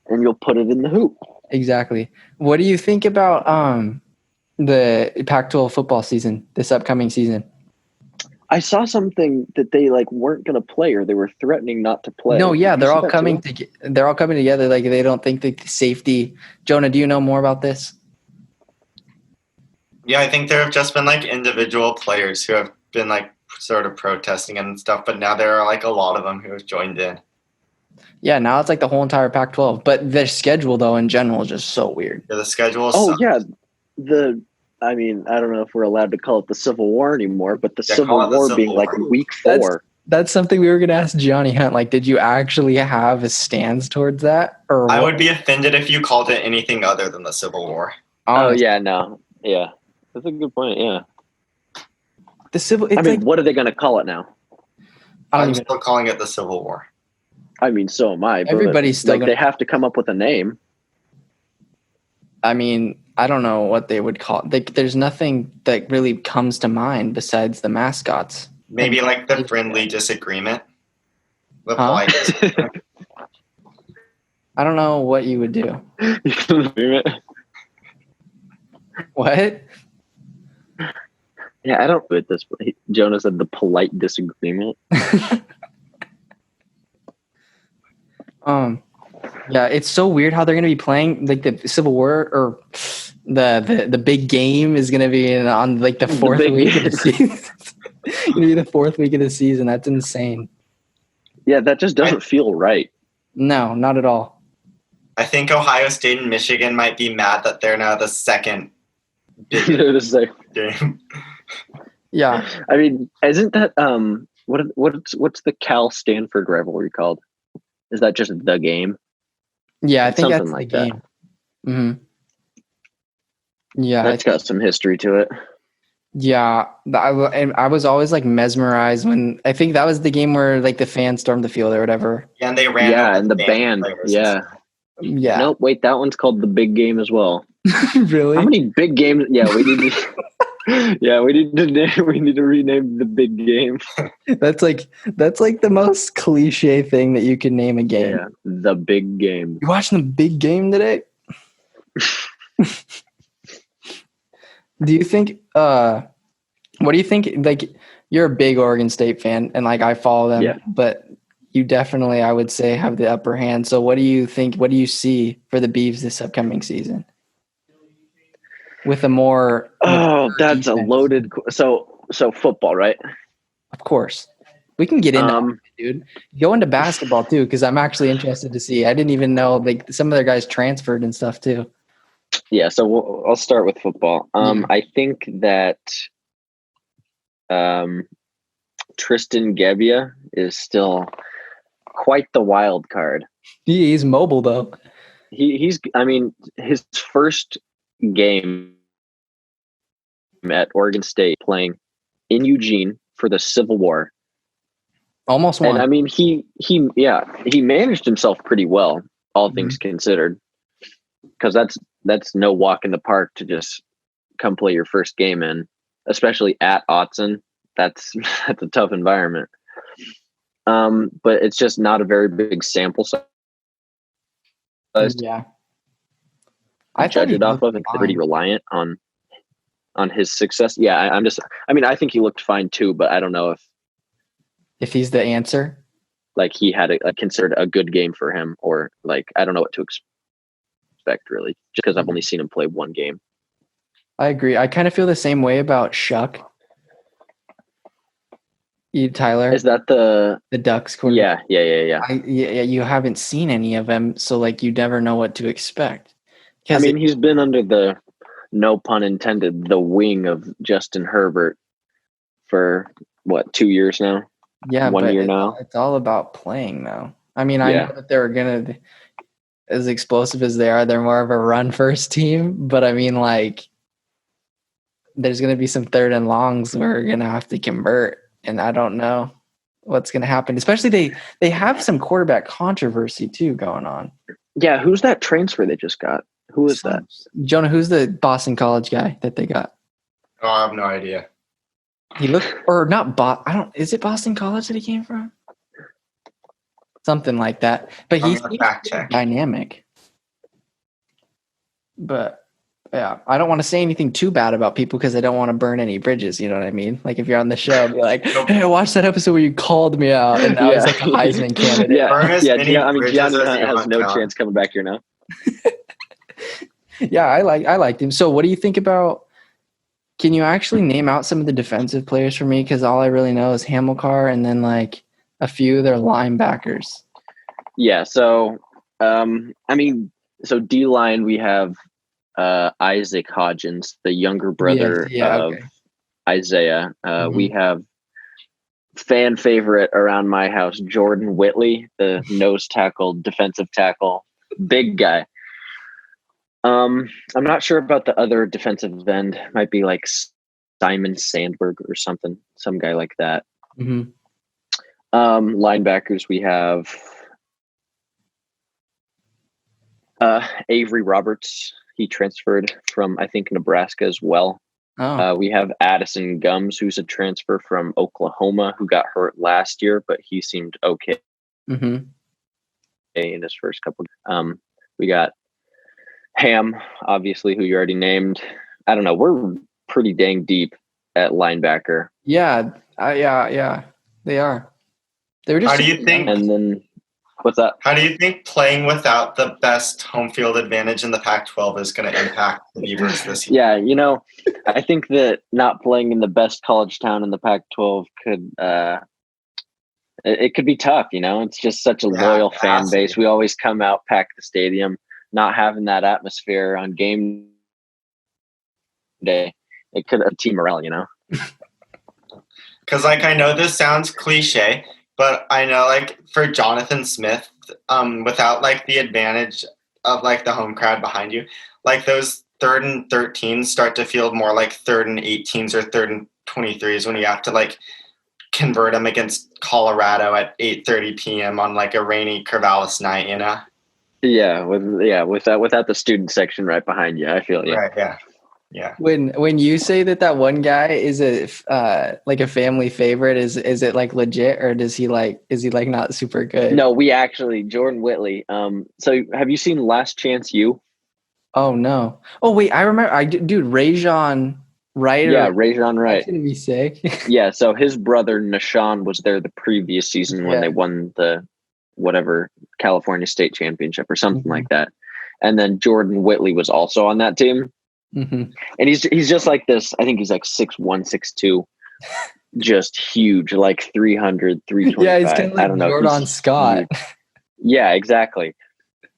and you'll put it in the hoop. Exactly. What do you think about the Pac-12 football season, this upcoming season? I saw something that they like weren't going to play, or they were threatening not to play. No, yeah, they're all coming together. Like they don't think the safety. Jonah, do you know more about this? Yeah, I think there have just been like individual players who have been like sort of protesting and stuff, but now there are like a lot of them who have joined in. Yeah, now it's like the whole entire Pac-12. But their schedule, though, in general is just so weird. Yeah, the schedule is yeah. I mean, I don't know if we're allowed to call it the Civil War anymore, but the Civil War being like week 4. That's something we were going to ask Johnny Hunt. Like, did you actually have a stance towards that? Or I would be offended if you called it anything other than the Civil War. Oh, yeah, no. Yeah. That's a good point, yeah. I mean, what are they going to call it now? I'm still calling it the Civil War. I mean, so am I. Everybody's still they have to come up with a name. I mean, I don't know what they would call it. There's nothing that really comes to mind besides the mascots. Maybe like the friendly disagreement. The polite disagreement. I don't know what you would do. What? Yeah, I don't put this. Jonah said the polite disagreement. Yeah, it's so weird how they're going to be playing like the Civil War or the big game is going to be on like the fourth week of the season. It's going to be the fourth week of the season. That's insane. Yeah, that just doesn't feel right. No, not at all. I think Ohio State and Michigan might be mad that they're now the second they're the second game. Yeah. I mean, isn't that what's the Cal Stanford rivalry called? Is that just the game? Yeah, I think that's like the game. Mm-hmm. Yeah, that's got some history to it. Yeah, I was always like mesmerized when I think that was the game where like the fans stormed the field or whatever. Yeah, and they ran. Yeah, and the band. Yeah. Yeah. Nope. Wait, that one's called the Big Game as well. Really? How many big games? Yeah, we need to. Yeah, we need to rename the Big Game. That's like the most cliche thing that you can name a game. Yeah, the Big Game. You watching the Big Game today? Do you think? What do you think? Like, you're a big Oregon State fan, and like I follow them, but you definitely, I would say, have the upper hand. So, what do you think? What do you see for the Beavs this upcoming season? With a more that's defense. A loaded. So football, right? Of course, we can get into it, dude. Go into basketball too, because I'm actually interested to see. I didn't even know like some of their guys transferred and stuff too. Yeah, so I'll start with football. I think that Tristan Gebbia is still quite the wild card. He's mobile though. He's. I mean, his first game at Oregon State playing in Eugene for the Civil War. Almost won. And I mean, he managed himself pretty well, all things considered, because that's no walk in the park to just come play your first game in, especially at Autzen. That's a tough environment. But it's just not a very big sample size. Yeah. I judge it off of, and pretty reliant on his success. Yeah, I think he looked fine too, but I don't know if he's the answer. Like he had considered a good game for him, or like I don't know what to expect really, just because I've only seen him play one game. I agree. I kind of feel the same way about Shuck. Tyler, is that the Ducks quarterback? Yeah. You haven't seen any of them, so like you never know what to expect. I mean, he's been under the, no pun intended, the wing of Justin Herbert for what, 2 years now? Yeah, 1 year now. It's all about playing, though. I mean, I know that they're gonna, as explosive as they are, they're more of a run first team. But I mean, like, there's gonna be some third and longs where we're gonna have to convert. And I don't know what's going to happen. Especially they have some quarterback controversy too going on. Yeah, who's that transfer they just got? Who is that? Jonah, who's the Boston College guy that they got? Oh, I have no idea. He looked, or not, is it Boston College that he came from? Something like that. But he's dynamic. But yeah, I don't want to say anything too bad about people because I don't want to burn any bridges. You know what I mean? Like if you're on the show, be like, "Hey, I watched that episode where you called me out, and I was like a Heisman candidate." Gianni has no chance coming back here now. Yeah, I liked him. So, what do you think about? Can you actually name out some of the defensive players for me? Because all I really know is Hamilcar, and then like a few of their linebackers. Yeah. So, so D line we have. Isaac Hodgins, the younger brother of Isaiah. We have fan favorite around my house, Jordan Whitley, the nose tackle, defensive tackle, big guy. I'm not sure about the other defensive end. Might be like Simon Sandberg or something, some guy like that. Mm-hmm. Linebackers, we have Avery Roberts. He transferred from, I think, Nebraska as well. Oh. We have Addison Gums, who's a transfer from Oklahoma, who got hurt last year, but he seemed okay in his first couple. We got Ham, obviously, who you already named. I don't know. We're pretty dang deep at linebacker. Yeah, yeah, they are. They were just. How do you think? And then, what's that? How do you think playing without the best home field advantage in the Pac-12 is going to impact the Beavers this year? Yeah, you know, I think that not playing in the best college town in the Pac-12 could it could be tough. You know, it's just such a loyal fan base. We always come out, pack the stadium. Not having that atmosphere on game day, it could have team morale. You know. Because, like, I know this sounds cliche, but I know, like, for Jonathan Smith, without, like, the advantage of, like, the home crowd behind you, like, those 3rd and 13s start to feel more like 3rd and 18s or 3rd and 23s when you have to, like, convert them against Colorado at 8:30 p.m. on, like, a rainy Corvallis night, you know? Yeah, without the student section right behind you, I feel you. Right, yeah. Yeah. When you say that one guy is like a family favorite, is it like legit, or is he like not super good? No, we actually Jordan Whitley. So have you seen Last Chance U? Oh no. Oh wait, I remember. Dude, Rajon Wright. Yeah, Rajon Wright. That's gonna be sick. Yeah. So his brother Nashawn was there the previous season when they won the whatever California State Championship or something like that, and then Jordan Whitley was also on that team. And he's just like this. I think he's like 6'1", 6'2", just huge, like 300, 325. Yeah, he's kind of like, I don't know, Jordan Scott. Yeah, exactly.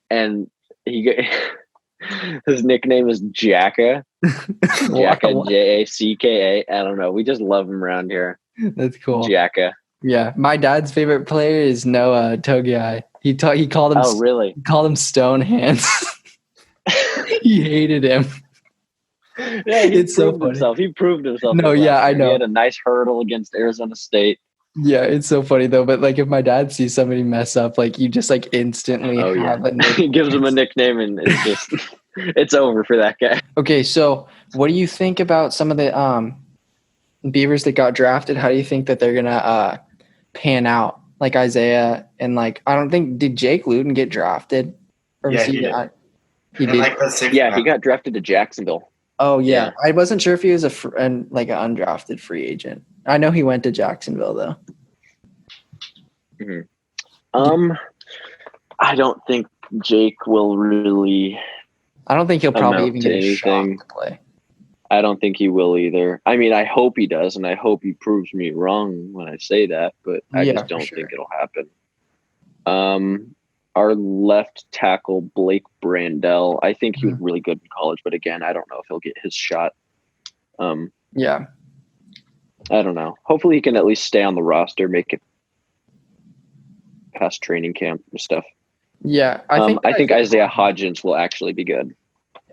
And his nickname is Jacka. Jacka, Jacka. I don't know. We just love him around here. That's cool. Jacka. Yeah, my dad's favorite player is Noah Togiai. He called him. Oh, really? He called him Stone Hands. He hated him. Yeah, it's so funny. He proved himself. No, yeah, I know. He had a nice hurdle against Arizona State. Yeah, it's so funny though. But like, if my dad sees somebody mess up, like you just like instantly have a nickname. He gives him a nickname, and it's just it's over for that guy. Okay, so what do you think about some of the Beavers that got drafted? How do you think that they're gonna pan out? Like Isaiah and like, I don't think, did Jake Luton get drafted? Or yeah, he did. He did. Like he got drafted to Jacksonville. Oh yeah. I wasn't sure if he was like an undrafted free agent. I know he went to Jacksonville though. I don't think Jake will really. I don't think he'll probably even get a shot to play. I don't think he will either. I mean, I hope he does, and I hope he proves me wrong when I say that, but I just don't think it'll happen. Our left tackle, Blake Brandel, I think he was really good in college, but again, I don't know if he'll get his shot. Yeah. I don't know. Hopefully he can at least stay on the roster, make it past training camp and stuff. Yeah. I think Isaiah Hodgins will actually be good.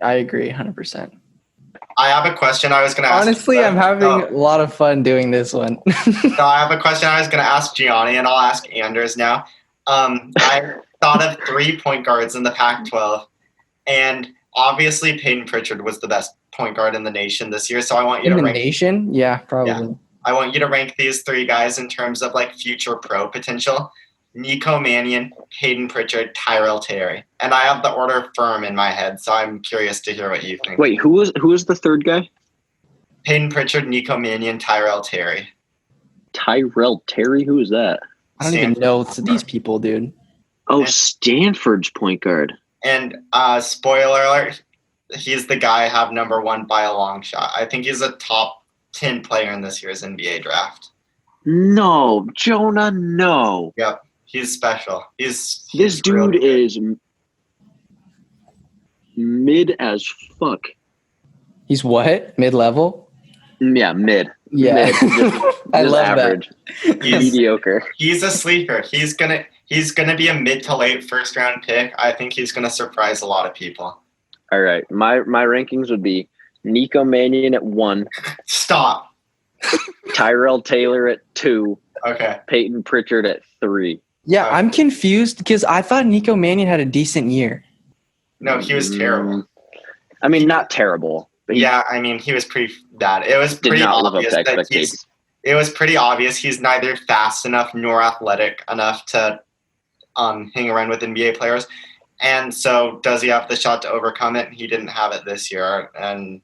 I agree 100%. I have a question I was going to ask. Honestly, I'm having a lot of fun doing this one. So I have a question I was going to ask Gianni, and I'll ask Anders now. I thought of 3 point guards in the Pac-12, and obviously Peyton Pritchard was the best point guard in the nation this year. So I want you to rank. In the nation? Yeah, probably. Yeah. I want you to rank these 3 guys in terms of like future pro potential. Nico Mannion, Peyton Pritchard, Tyrell Terry. And I have the order firm in my head, so I'm curious to hear what you think. Wait, who was the third guy? Peyton Pritchard, Nico Mannion, Tyrell Terry. Tyrell Terry? Who is that? I don't even know these people, dude. Oh, and Stanford's point guard. And spoiler alert, he's the guy I have number 1 by a long shot. I think he's a top 10 player in this year's NBA draft. No, Jonah, no. Yep. He's special. He's this dude is mid as fuck. He's what? Mid-level? Yeah, mid. Yeah. Mid. I love average. that. Mediocre. He's a sleeper. He's gonna be a mid to late first round pick. I think he's gonna surprise a lot of people. All right. My rankings would be Nico Mannion at 1. Stop. Tyrell Taylor at 2. Okay. Peyton Pritchard at 3. Yeah, I'm confused because I thought Nico Mannion had a decent year. No, he was terrible. I mean, not terrible. Yeah, I mean, he was pretty bad. It was pretty obvious that it was pretty obvious he's neither fast enough nor athletic enough to hang around with NBA players. And so does he have the shot to overcome it? He didn't have it this year, and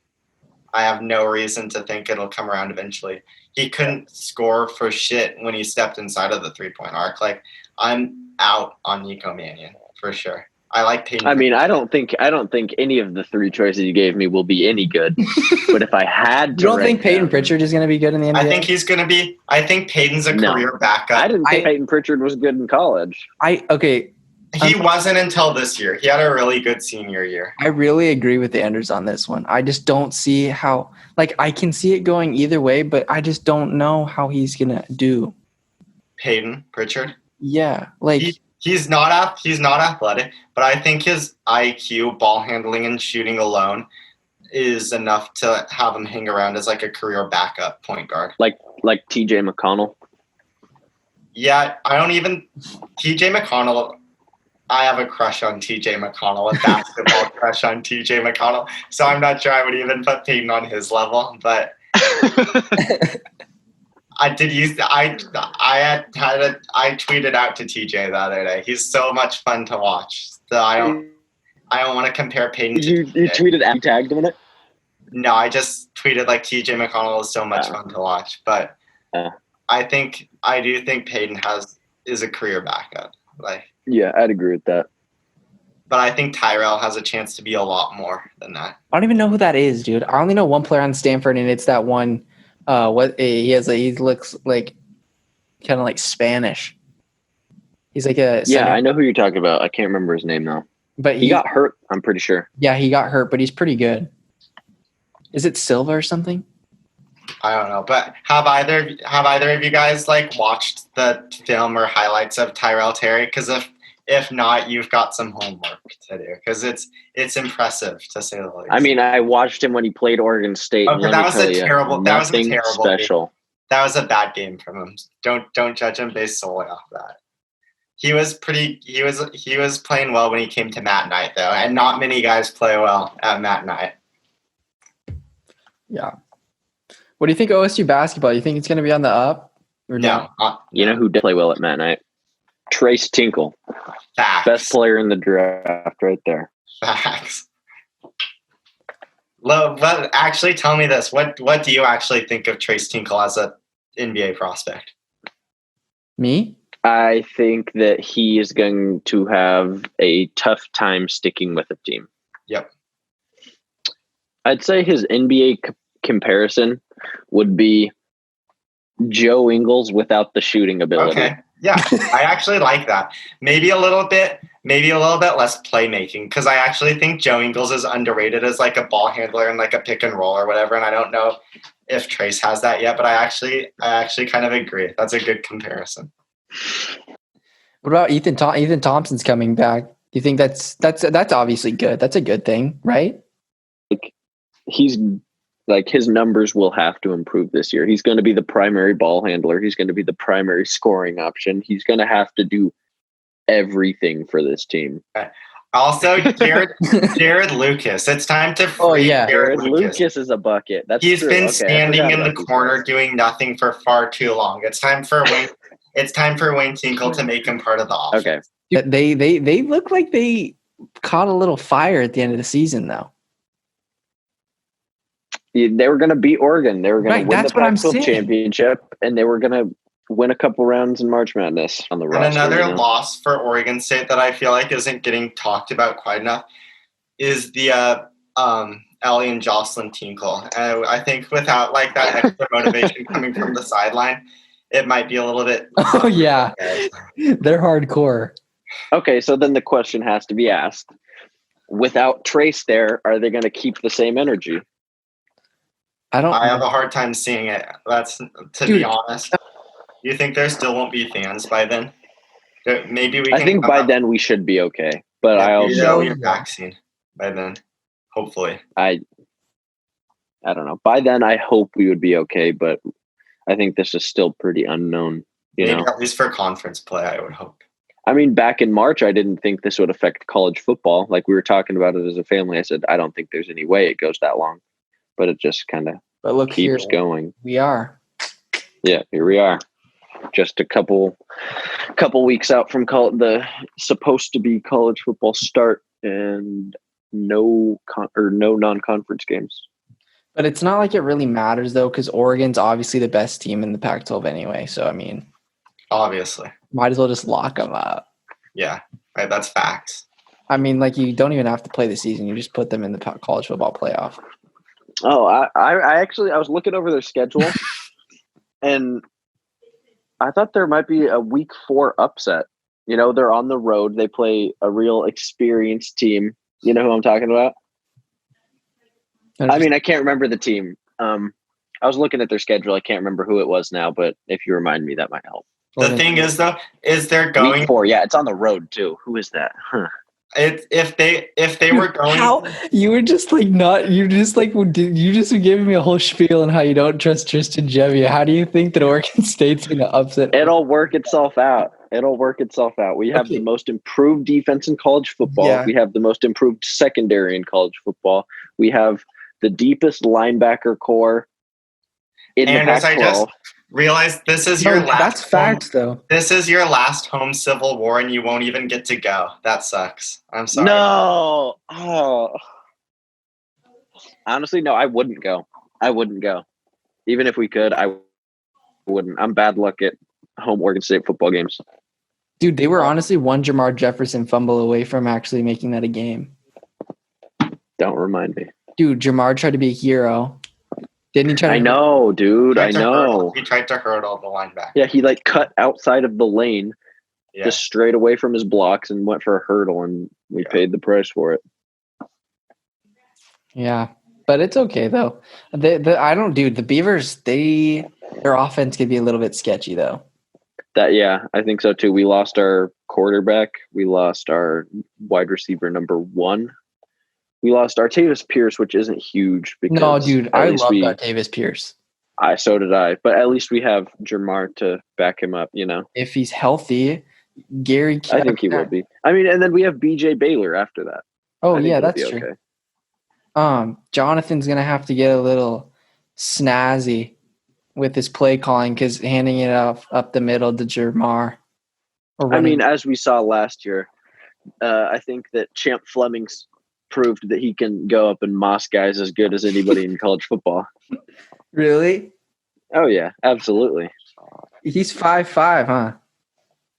I have no reason to think it'll come around eventually. He couldn't score for shit when he stepped inside of the three-point arc. Like, I'm out on Nico Mannion for sure. I like Peyton. I mean, I don't think any of the three choices you gave me will be any good. But if I had to, you don't think Peyton Pritchard is going to be good in the NBA? I think he's going to be. I think Peyton's a career backup. I didn't think Peyton Pritchard was good in college. He wasn't until this year. He had a really good senior year. I really agree with Anders on this one. I just don't see how. Like, I can see it going either way, but I just don't know how he's going to do. Peyton Pritchard. Yeah, like. He's not athletic, but I think his IQ, ball handling, and shooting alone is enough to have him hang around as like a career backup point guard. Like TJ McConnell. Yeah, TJ McConnell. I have a crush on TJ McConnell, a basketball crush on TJ McConnell. So I'm not sure I would even put Peyton on his level, but. I tweeted out to TJ the other day. He's so much fun to watch. So I don't want to compare Peyton. You tweeted and tagged him in it? No, I just tweeted like TJ McConnell is so much fun to watch. But I do think Peyton is a career backup. Like, yeah, I'd agree with that. But I think Tyrell has a chance to be a lot more than that. I don't even know who that is, dude. I only know one player on Stanford, and it's that one. He looks like kind of like Spanish. He's like a center. Yeah, I know who you're talking about. I can't remember his name though. But he got hurt, I'm pretty sure. Yeah, he got hurt, but he's pretty good. Is it Silva or something? I don't know, but have either of you guys like watched the film or highlights of Tyrell Terry? Because if not, you've got some homework to do because it's impressive to say the least. I mean, I watched him when he played Oregon State. Okay, that was a terrible special. Game. That was a bad game from him. Don't judge him based solely off that. He was playing well when he came to Matt Knight though, and not many guys play well at Matt Knight. Yeah. What do you think OSU basketball? You think it's going to be on the up or no? You know who did play well at Matt Knight? Trace Tinkle. Facts. Best player in the draft right there. Facts. But actually, tell me this. What do you actually think of Trace Tinkle as an NBA prospect? Me? I think that he is going to have a tough time sticking with a team. Yep. I'd say his NBA comparison would be Joe Ingles without the shooting ability. Okay. Yeah, I actually like that. Maybe a little bit less playmaking because I actually think Joe Ingles is underrated as like a ball handler and like a pick and roll or whatever. And I don't know if Trace has that yet, but I actually kind of agree. That's a good comparison. What about Ethan Thompson's coming back? Do you think that's obviously good? That's a good thing, right? His numbers will have to improve this year. He's going to be the primary ball handler. He's going to be the primary scoring option. He's going to have to do everything for this team. Also, Jared Lucas. It's time to free Jared Lucas is a bucket. He's been standing in the corner doing nothing for far too long. It's time for Wayne Tinkle to make him part of the offense. Okay. They look like they caught a little fire at the end of the season, though. They were going to beat Oregon. They were going to win the Pac-12 championship, and they were going to win a couple rounds in March Madness on the roster. And another loss for Oregon State that I feel like isn't getting talked about quite enough is the Ellie and Jocelyn Tinkle. I think without like that extra motivation coming from the sideline, it might be a little bit. Oh yeah, they're hardcore. Okay, so then the question has to be asked: without Trace there, are they going to keep the same energy? I have a hard time seeing it. Be honest. You think there still won't be fans by then? Maybe we. I think by then we should be okay. But I also your vaccine by then, hopefully. I don't know. By then, I hope we would be okay. But I think this is still pretty unknown. Maybe at least for conference play, I would hope. I mean, back in March, I didn't think this would affect college football. Like we were talking about it as a family. I said, I don't think there's any way it goes that long. but it just kind of keeps going. We are. Yeah, here we are. Just a couple weeks out from the supposed to be college football start, and no non-conference games. But it's not like it really matters though, because Oregon's obviously the best team in the Pac-12 anyway. So I mean, obviously, might as well just lock them up. Yeah, right. That's facts. I mean, like you don't even have to play the season; you just put them in the college football playoff. Oh, I was looking over their schedule, and I thought there might be a week 4 upset. You know, they're on the road. They play a real experienced team. You know who I'm talking about? I mean, I can't remember the team. I was looking at their schedule. I can't remember who it was now, but if you remind me, that might help. The thing is, though, is they're going week 4. Yeah, it's on the road too. Who is that? Huh. If they were going, how you were just like not you just like you just giving me a whole spiel on how you don't trust Tristan Gebbia. How do you think that Oregon State's going to upset? It'll work itself out. We have the most improved defense in college football. Yeah. We have the most improved secondary in college football. We have the deepest linebacker core in the Pac-12. I just realized this is your last. That's facts, though. This is your last home Civil War, and you won't even get to go. That sucks. I'm sorry. No. Oh. Honestly, no. I wouldn't go. Even if we could, I wouldn't. I'm bad luck at home Oregon State football games. Dude, they were honestly one Jamar Jefferson fumble away from actually making that a game. Don't remind me. Dude, Jamar tried to be a hero. Didn't he try to I know, dude. I know. He tried to hurdle the linebacker. Yeah, he cut outside of the lane, just straight away from his blocks and went for a hurdle, and we paid the price for it. Yeah, but it's okay, though. The Beavers, their offense could be a little bit sketchy, though. I think so, too. We lost our quarterback. We lost our wide receiver number 1. We lost Artavis Pierce, which isn't huge. No, dude, I love Artavis Pierce. So did I. But at least we have Jamar to back him up, you know. If he's healthy, Gary. I think he will be. I mean, and then we have BJ Baylor after that. Oh, yeah, that's true. Okay. Jonathan's going to have to get a little snazzy with his play calling because handing it up the middle to Jamar. I mean, as we saw last year, I think that Champ Fleming's proved that he can go up and moss guys as good as anybody in college football. Really? Oh, yeah, absolutely. He's 5'5", huh?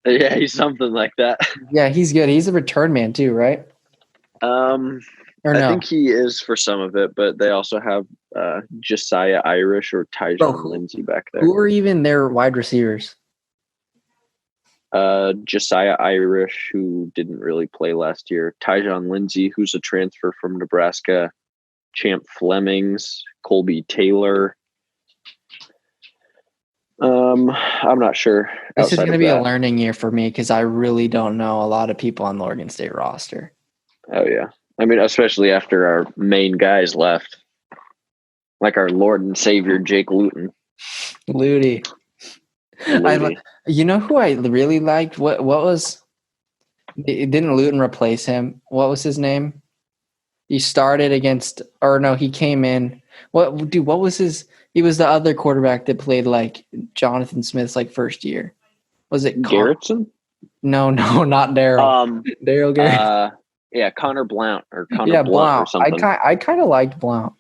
Yeah, he's something like that. Yeah, he's good. He's a return man too, right? I think he is for some of it, but they also have Josiah Irish or Tyjon Lindsey back there. Who are even their wide receivers? Josiah Irish, who didn't really play last year. Tyjon Lindsey, who's a transfer from Nebraska. Champ Flemings, Colby Taylor. I'm not sure. This is going to be a learning year for me because I really don't know a lot of people on the Oregon State roster. Oh, yeah. I mean, especially after our main guys left. Like our Lord and Savior, Jake Luton. Luty. You know who I really liked? What was? Didn't Luton replace him? What was his name? He started against, or no, he came in. What was his? He was the other quarterback that played like Jonathan Smith's first year. Was it Garrettson? No, not Daryl. Daryl Garrett. Connor Blount or Connor Blount or something. I kind of liked Blount.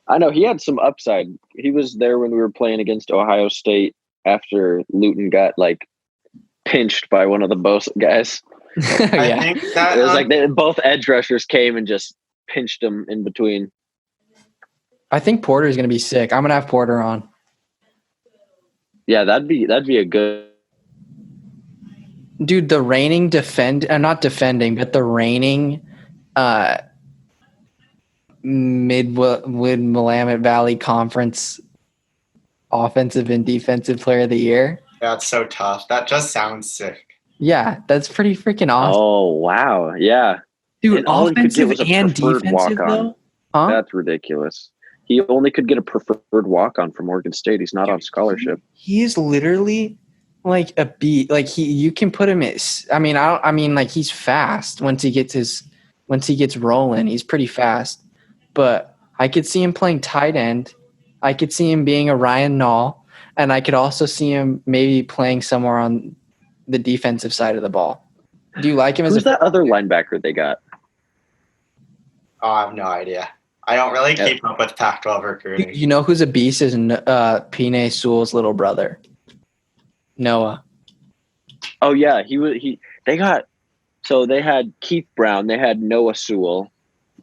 I know he had some upside. He was there when we were playing against Ohio State. After Luton got pinched by one of the Bosa guys. I think that it was both edge rushers came and just pinched him in between. I think Porter's going to be sick. I'm going to have Porter on. Yeah, that'd be a good. Dude, the reigning not defending, but the reigning Mid-Willamette Valley Conference offensive and defensive player of the year. That's so tough. That just sounds sick. Yeah, that's pretty freaking awesome. Oh, wow. Yeah. Dude, offensive and defensive, though? Huh? That's ridiculous. He only could get a preferred walk-on from Oregon State. He's not on scholarship. He is literally like a beat. You can put him at, he's fast once he gets rolling. He's pretty fast. But I could see him playing tight end. I could see him being a Ryan Nall, and I could also see him maybe playing somewhere on the defensive side of the ball. Do you like him as Who's that other linebacker they got? Oh, I have no idea. I don't really keep up with Pac-12 recruiting. You know who's a beast is Penei Sewell's little brother, Noah. Oh yeah, they had Keith Brown, they had Noah Sewell,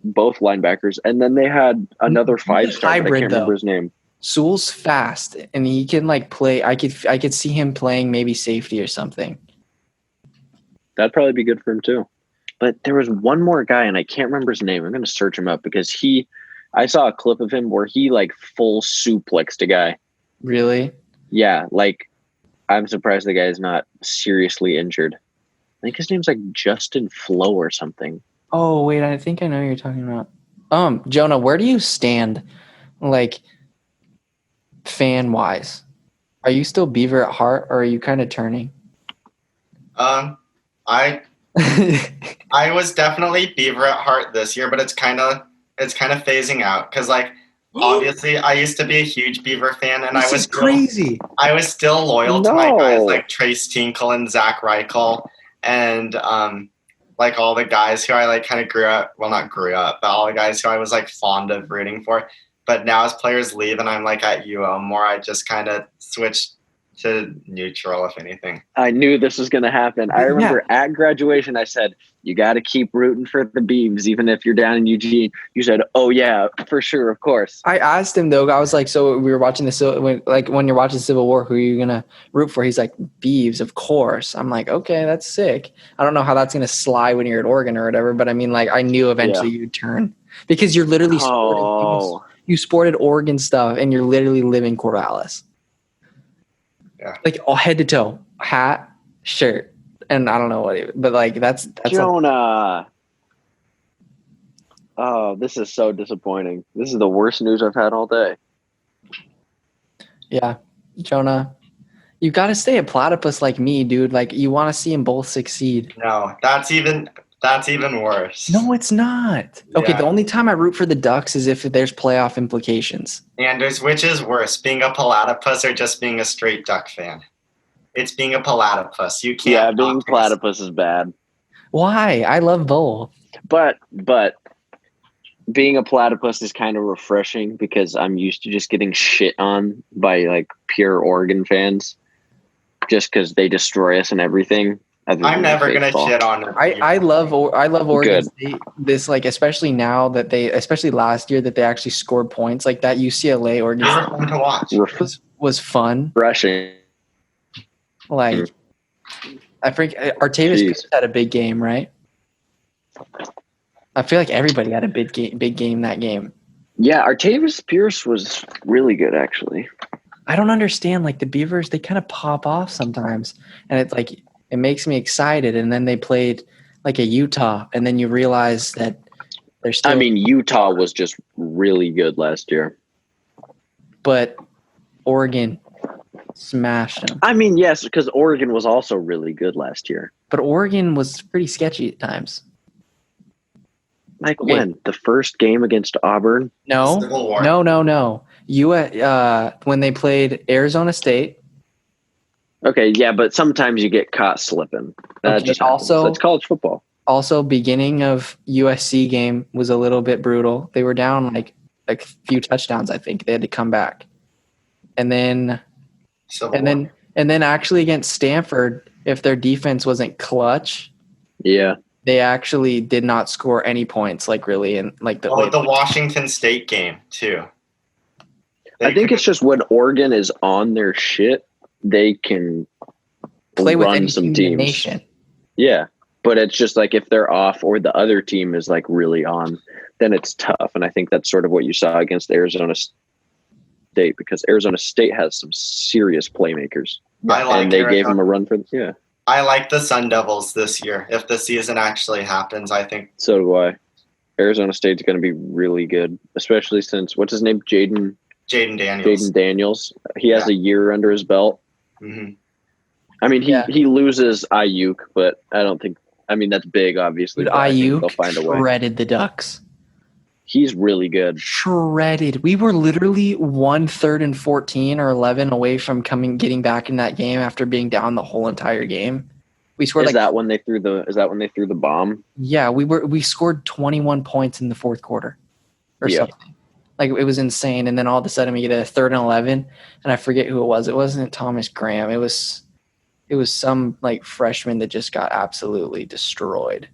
both linebackers, and then they had another 5-star. I can't remember his name. Sewell's fast, and he can play. I could see him playing maybe safety or something. That'd probably be good for him too. But there was one more guy, and I can't remember his name. I'm going to search him up because I saw a clip of him where he full suplexed a guy. Really? Yeah. I'm surprised the guy is not seriously injured. I think his name's Justin Flo or something. Oh, wait. I think I know who you're talking about. Jonah, where do you stand, fan-wise? Are you still Beaver at heart, or are you kind of turning? I was definitely Beaver at heart this year, but it's kind of phasing out because obviously I used to be a huge Beaver fan, and I was crazy. I was still loyal to my guys like Trace Tinkle and Zach Reichel, and all the guys who I kind of grew up. Well, not grew up, but all the guys who I was fond of rooting for. But now as players leave and I'm at UO more, I just kind of switched to neutral, if anything. I knew this was going to happen. I remember at graduation, I said, you got to keep rooting for the Beavs, even if you're down in Eugene. You said, oh, yeah, for sure, of course. I asked him, though. I was like, so we were watching when you're watching Civil War, who are you going to root for? He's like, Beavs, of course. I'm like, okay, that's sick. I don't know how that's going to slide when you're at Oregon or whatever, but I mean, I knew eventually you'd turn. Because you're literally you sported Oregon stuff, and you're literally living Corvallis. Yeah. All head to toe, hat, shirt, and I don't know what, but that's Jonah. Oh, this is so disappointing. This is the worst news I've had all day. Yeah, Jonah, you got to stay a platypus like me, dude. You want to see them both succeed. No, that's even worse. No, it's not. Okay, the only time I root for the Ducks is if there's playoff implications. Anders, which is worse, being a platypus or just being a straight Duck fan? It's being a platypus. You can't. Yeah, being platypus is bad. Why? I love both. But being a platypus is kind of refreshing because I'm used to just getting shit on by pure Oregon fans, just because they destroy us and everything. I'm never gonna shit on it. I love Oregon State. This especially now that especially last year that they actually scored points that UCLA Oregon State fun to watch. was fun. Rushing. I think Artavis Pierce had a big game, right? I feel like everybody had a big game that game. Yeah, Artavis Pierce was really good actually. I don't understand the Beavers. They kind of pop off sometimes, and it's it makes me excited, and then they played a Utah, and then you realize that they're still. I mean, Utah was just really good last year, but Oregon smashed them. I mean, yes, because Oregon was also really good last year, but Oregon was pretty sketchy at times. When the first game against Auburn? No. When they played Arizona State. Okay, yeah, but sometimes you get caught slipping. That just also, it's college football. Also, beginning of USC game was a little bit brutal. They were down a few touchdowns. I think they had to come back, and then actually against Stanford, if their defense wasn't clutch, they actually did not score any points. Really, and the Washington State game too. I think it's just when Oregon is on their shit, they can play with run some teams. Nation. Yeah, but it's just if they're off or the other team is really on, then it's tough. And I think that's sort of what you saw against Arizona State, because Arizona State has some serious playmakers. And they gave them a run for I like the Sun Devils this year. If the season actually happens, I think. So do I. Arizona State's going to be really good, especially since, what's his name? Jaden Daniels. He has a year under his belt. Mm-hmm. I mean, he loses Ayuk, but I don't think. I mean, that's big, obviously. Ayuk shredded the Ducks. He's really good. Shredded. We were literally 1/3 and 14 or 11 away from getting back in that game after being down the whole entire game. We scored. Is that when they threw the bomb? Yeah, we scored 21 points in the fourth quarter, or something. Like, it was insane. And then all of a sudden we get a 3rd and 11, and I forget who it was. It wasn't Thomas Graham. It was some like freshman that just got absolutely destroyed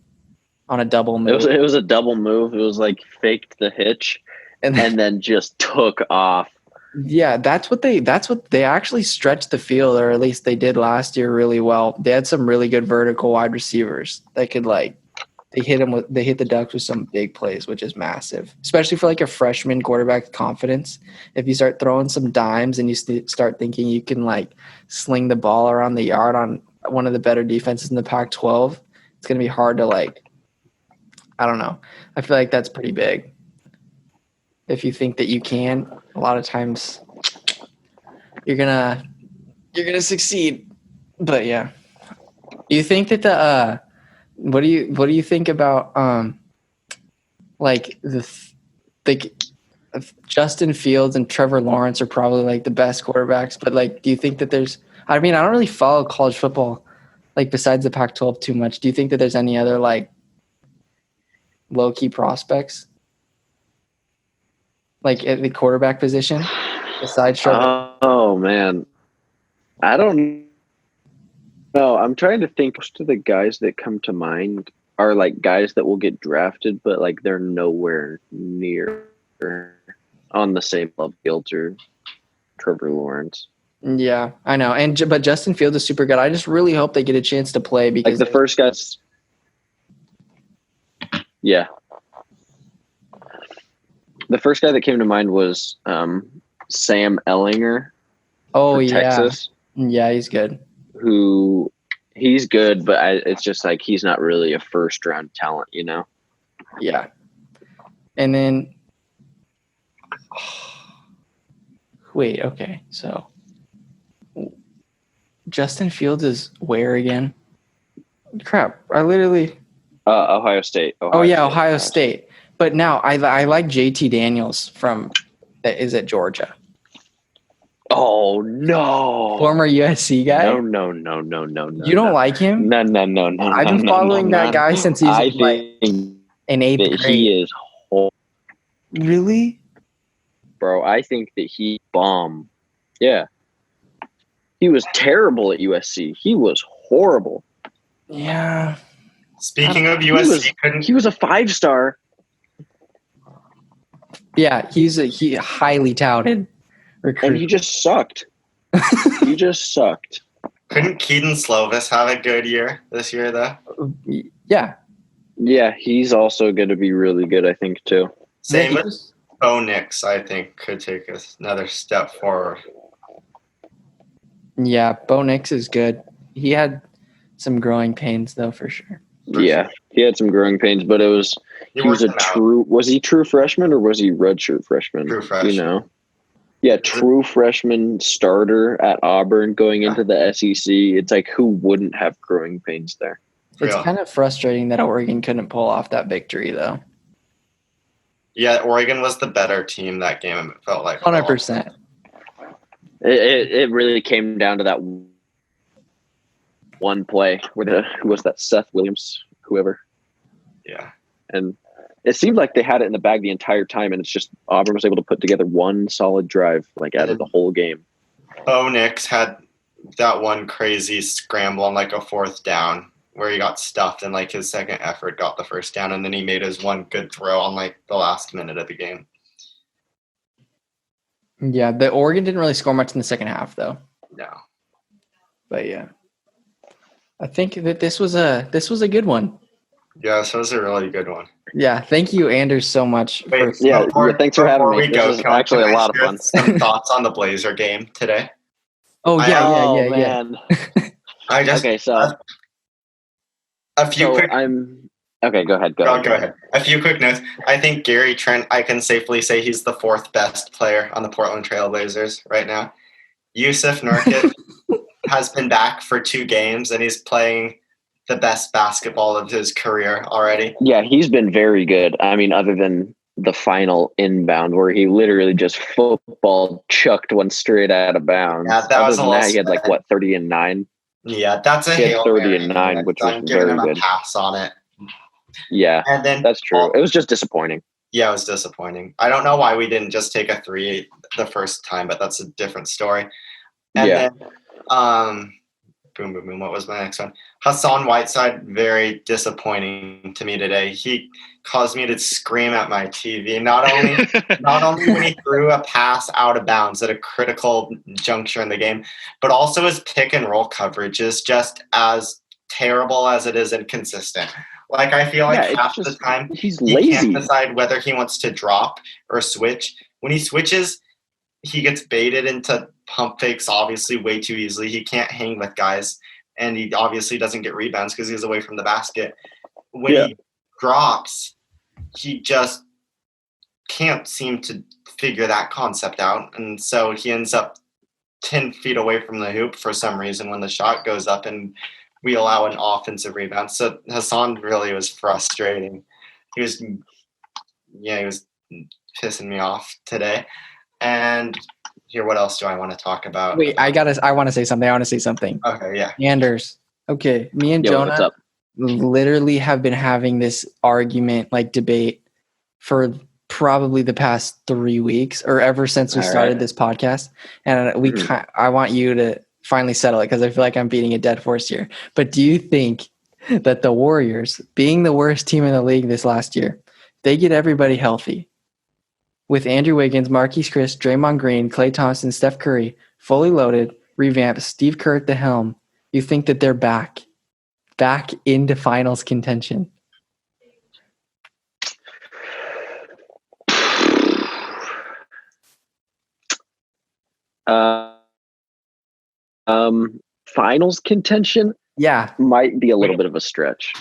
on a double move. It was a double move. It was like faked the hitch and then just took off. Yeah, that's what they actually stretched the field, or at least they did last year really well. They had some really good vertical wide receivers that could they hit the Ducks with some big plays, which is massive, especially for like a freshman quarterback confidence. If you start throwing some dimes and you start thinking you can like sling the ball around the yard on one of the better defenses in the Pac-12, it's going to be hard to I don't know. I feel like that's pretty big. If you think that you can, a lot of times you're gonna succeed. But yeah, you think that what do you think about Justin Fields and Trevor Lawrence are probably like the best quarterbacks, but do you think that there's? I mean, I don't really follow college football besides the Pac-12 too much. Do you think that there's any other low-key prospects at the quarterback position besides Trevor? Oh man, I don't know. I'm trying to think. Most of the guys that come to mind are guys that will get drafted, but they're nowhere near on the same level as Trevor Lawrence. Yeah, I know. But Justin Fields is super good. I just really hope they get a chance to play because the first guys. Yeah. The first guy that came to mind was Sam Ehlinger. Oh, yeah. Texas. Yeah, he's good. He's good, but it's just he's not really a first-round talent, you know? Yeah. And then wait, okay. So Justin Fields is where again? Crap, I literally Ohio State. Ohio State. But now I like JT Daniels that is at Georgia. Oh no! Former USC guy. No. You don't like him? No. I've been following that guy since he's in 8th grade. He is really, bro. I think that he bomb. Yeah, he was terrible at USC. He was horrible. Yeah. Speaking of USC, he was a 5-star. Yeah, he's a highly touted recruit. And he just sucked. He just sucked. Couldn't Keaton Slovis have a good year this year, though? Yeah. Yeah, he's also going to be really good, I think, too. Same with Bo Nix, I think, could take another step forward. Yeah, Bo Nix is good. He had some growing pains, though, for sure. Yeah, he had some growing pains, but was he true freshman or was he redshirt freshman? True freshman. You know? Yeah, true freshman starter at Auburn going into the SEC. It's who wouldn't have growing pains there? It's kind of frustrating that Oregon couldn't pull off that victory, though. Yeah, Oregon was the better team that game, it felt like. 100%. It really came down to that one play where who was that? Seth Williams, whoever. Yeah. And it seemed like they had it in the bag the entire time, and it's just Auburn was able to put together one solid drive out of the whole game. Bo Nix had that one crazy scramble on a 4th down where he got stuffed, and his second effort got the first down, and then he made his one good throw on the last minute of the game. Yeah, the Oregon didn't really score much in the second half, though. No. But yeah, I think that this was a good one. Yeah, this was a really good one. Yeah, thank you, Anders, so much. Thanks for having me. This was actually a lot of fun. Some thoughts on the Blazer game today? Oh yeah, man. Okay, so a few quick. Okay, go ahead. Go ahead. A few quick notes. I think Gary Trent, I can safely say he's the 4th best player on the Portland Trail Blazers right now. Yusuf Nurkic has been back for 2 games, and he's playing the best basketball of his career already. Yeah, he's been very good. I mean, other than the final inbound where he literally just football chucked one straight out of bounds. Yeah, that was a little. He had 30-9. Yeah, that's a Hail 30-9, which was very good. Pass on it. Yeah, and then that's true. It was just disappointing. Yeah, it was disappointing. I don't know why we didn't just take a 3 the first time, but that's a different story. And then, boom, boom, boom. What was my next one? Hassan Whiteside, very disappointing to me today. He caused me to scream at my TV. Not only when he threw a pass out of bounds at a critical juncture in the game, but also his pick and roll coverage is just as terrible as it is inconsistent. Like, I feel like half the time he's lazy. He can't decide whether he wants to drop or switch. When he switches, he gets baited into pump fakes, obviously, way too easily. He can't hang with guys, and he obviously doesn't get rebounds because he's away from the basket. When he drops, he just can't seem to figure that concept out, and so he ends up 10 feet away from the hoop for some reason when the shot goes up, and we allow an offensive rebound. So Hassan really was frustrating. He was pissing me off today. And here, what else do I want to talk about? Wait, I want to say something. Okay, yeah. Anders. Okay, me and Jonah literally have been having this argument, like debate, for probably the past 3 weeks or ever since we started this podcast. And I want you to finally settle it because I feel like I'm beating a dead horse here. But do you think that the Warriors, being the worst team in the league this last year, they get everybody healthy with Andrew Wiggins, Marquise Chris, Draymond Green, Klay Thompson, Steph Curry, fully loaded, revamped, Steve Kerr at the helm, you think that they're back into finals contention? Finals contention? Yeah. Might be a little bit of a stretch.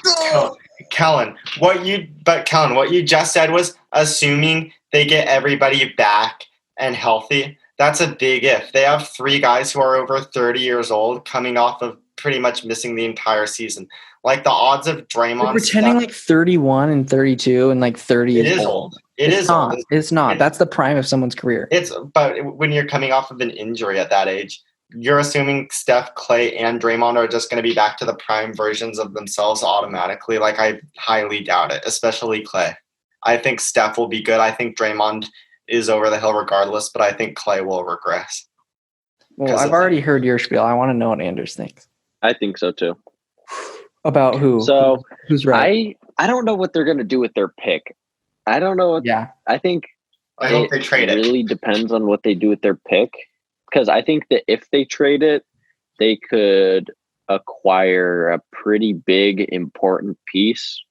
Kellen, what you just said was assuming they get everybody back and healthy. That's a big if. They have 3 guys who are over 30 years old coming off of pretty much missing the entire season. Like, the odds of Draymond... They're pretending like 31 and 32 and like 30 is old. It's not. It's not. That's the prime of someone's career. But when you're coming off of an injury at that age, you're assuming Steph, Klay, and Draymond are just going to be back to the prime versions of themselves automatically. Like, I highly doubt it, especially Klay. I think Steph will be good. I think Draymond is over the hill regardless, but I think Klay will regress. Well, I've already heard your spiel. I want to know what Anders thinks. I think so too. About who? So who's right? I don't know what they're going to do with their pick. I don't know. I think I hope they trade it. It really depends on what they do with their pick. Because I think that if they trade it, they could acquire a pretty big, important piece.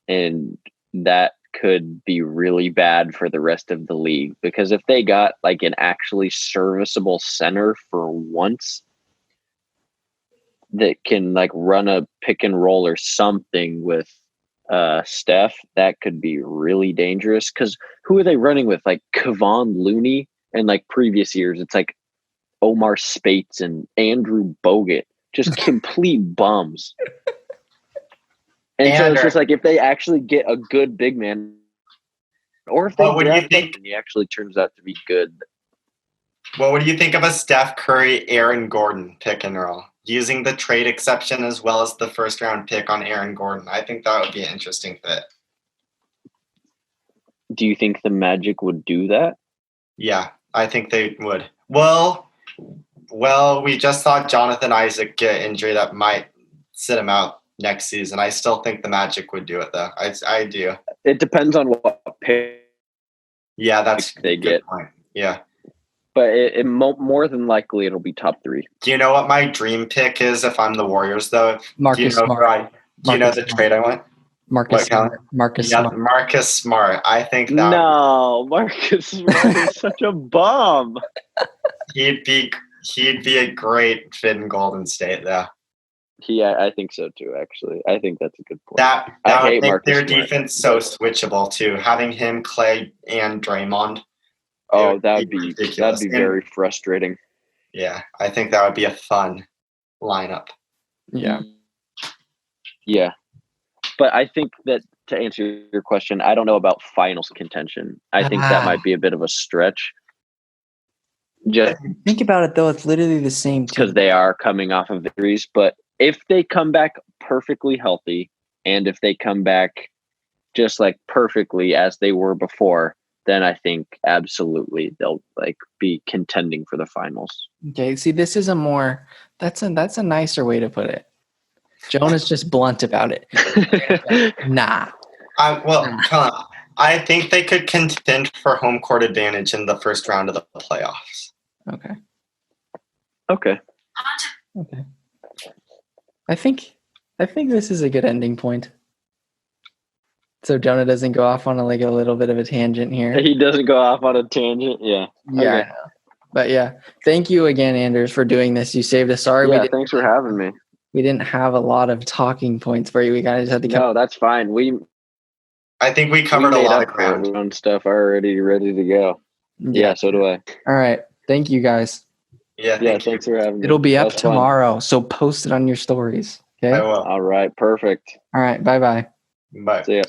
And that could be really bad for the rest of the league. Because if they got like an actually serviceable center for once that can like run a pick and roll or something with Steph, that could be really dangerous. Because who are they running with? Like Kevon Looney? And like previous years, it's like Omar Spates and Andrew Bogut, just complete bums. And so it's just like if they actually get a good big man, or if they draft him and he actually turns out to be good. Well, what do you think of a Steph Curry, Aaron Gordon pick and roll? Using the trade exception as well as the first round pick on Aaron Gordon. I think that would be an interesting fit. Do you think the Magic would do that? Yeah, I think they would. Well, we just saw Jonathan Isaac get injury that might sit him out next season. I still think the Magic would do it, though. I do. It depends on what pick. Yeah, that's they get. Point. Yeah, but it more than likely it'll be top 3. Do you know what my dream pick is if I'm the Warriors, though? Marcus Smart. Do you know the trade I want? Marcus Smart. Marcus Smart. I think that. No, Marcus Smart is such a bum. He'd be a great fit in Golden State, though. I think so too. Actually, I think that's a good point. That would make their defense so switchable too. Having him, Klay, and Draymond. Oh, that'd be very frustrating. Yeah, I think that would be a fun lineup. Yeah. Yeah. But I think that to answer your question, I don't know about finals contention. I think that might be a bit of a stretch. Just think about it, though. It's literally the same because they are coming off of victories. But if they come back perfectly healthy, and if they come back just like perfectly as they were before, then I think absolutely they'll like be contending for the finals. Okay, see, this is that's a nicer way to put it. Jonah's just blunt about it. Nah. I think they could contend for home court advantage in the first round of the playoffs. Okay. Okay. I think this is a good ending point. So Jonah doesn't go off on a little bit of a tangent here. He doesn't go off on a tangent. Yeah. Yeah. Okay. But yeah, thank you again, Anders, for doing this. You saved us. Sorry, thanks for having me. We didn't have a lot of talking points for you. We kind of just had to come. No, that's fine. I think we covered a lot of ground. We own stuff already ready to go. Yeah, so do I. All right. Thank you, guys. Yeah, thanks for having me. It'll be up tomorrow, so post it on your stories. Okay? I will. All right, perfect. All right, bye-bye. Bye. See ya.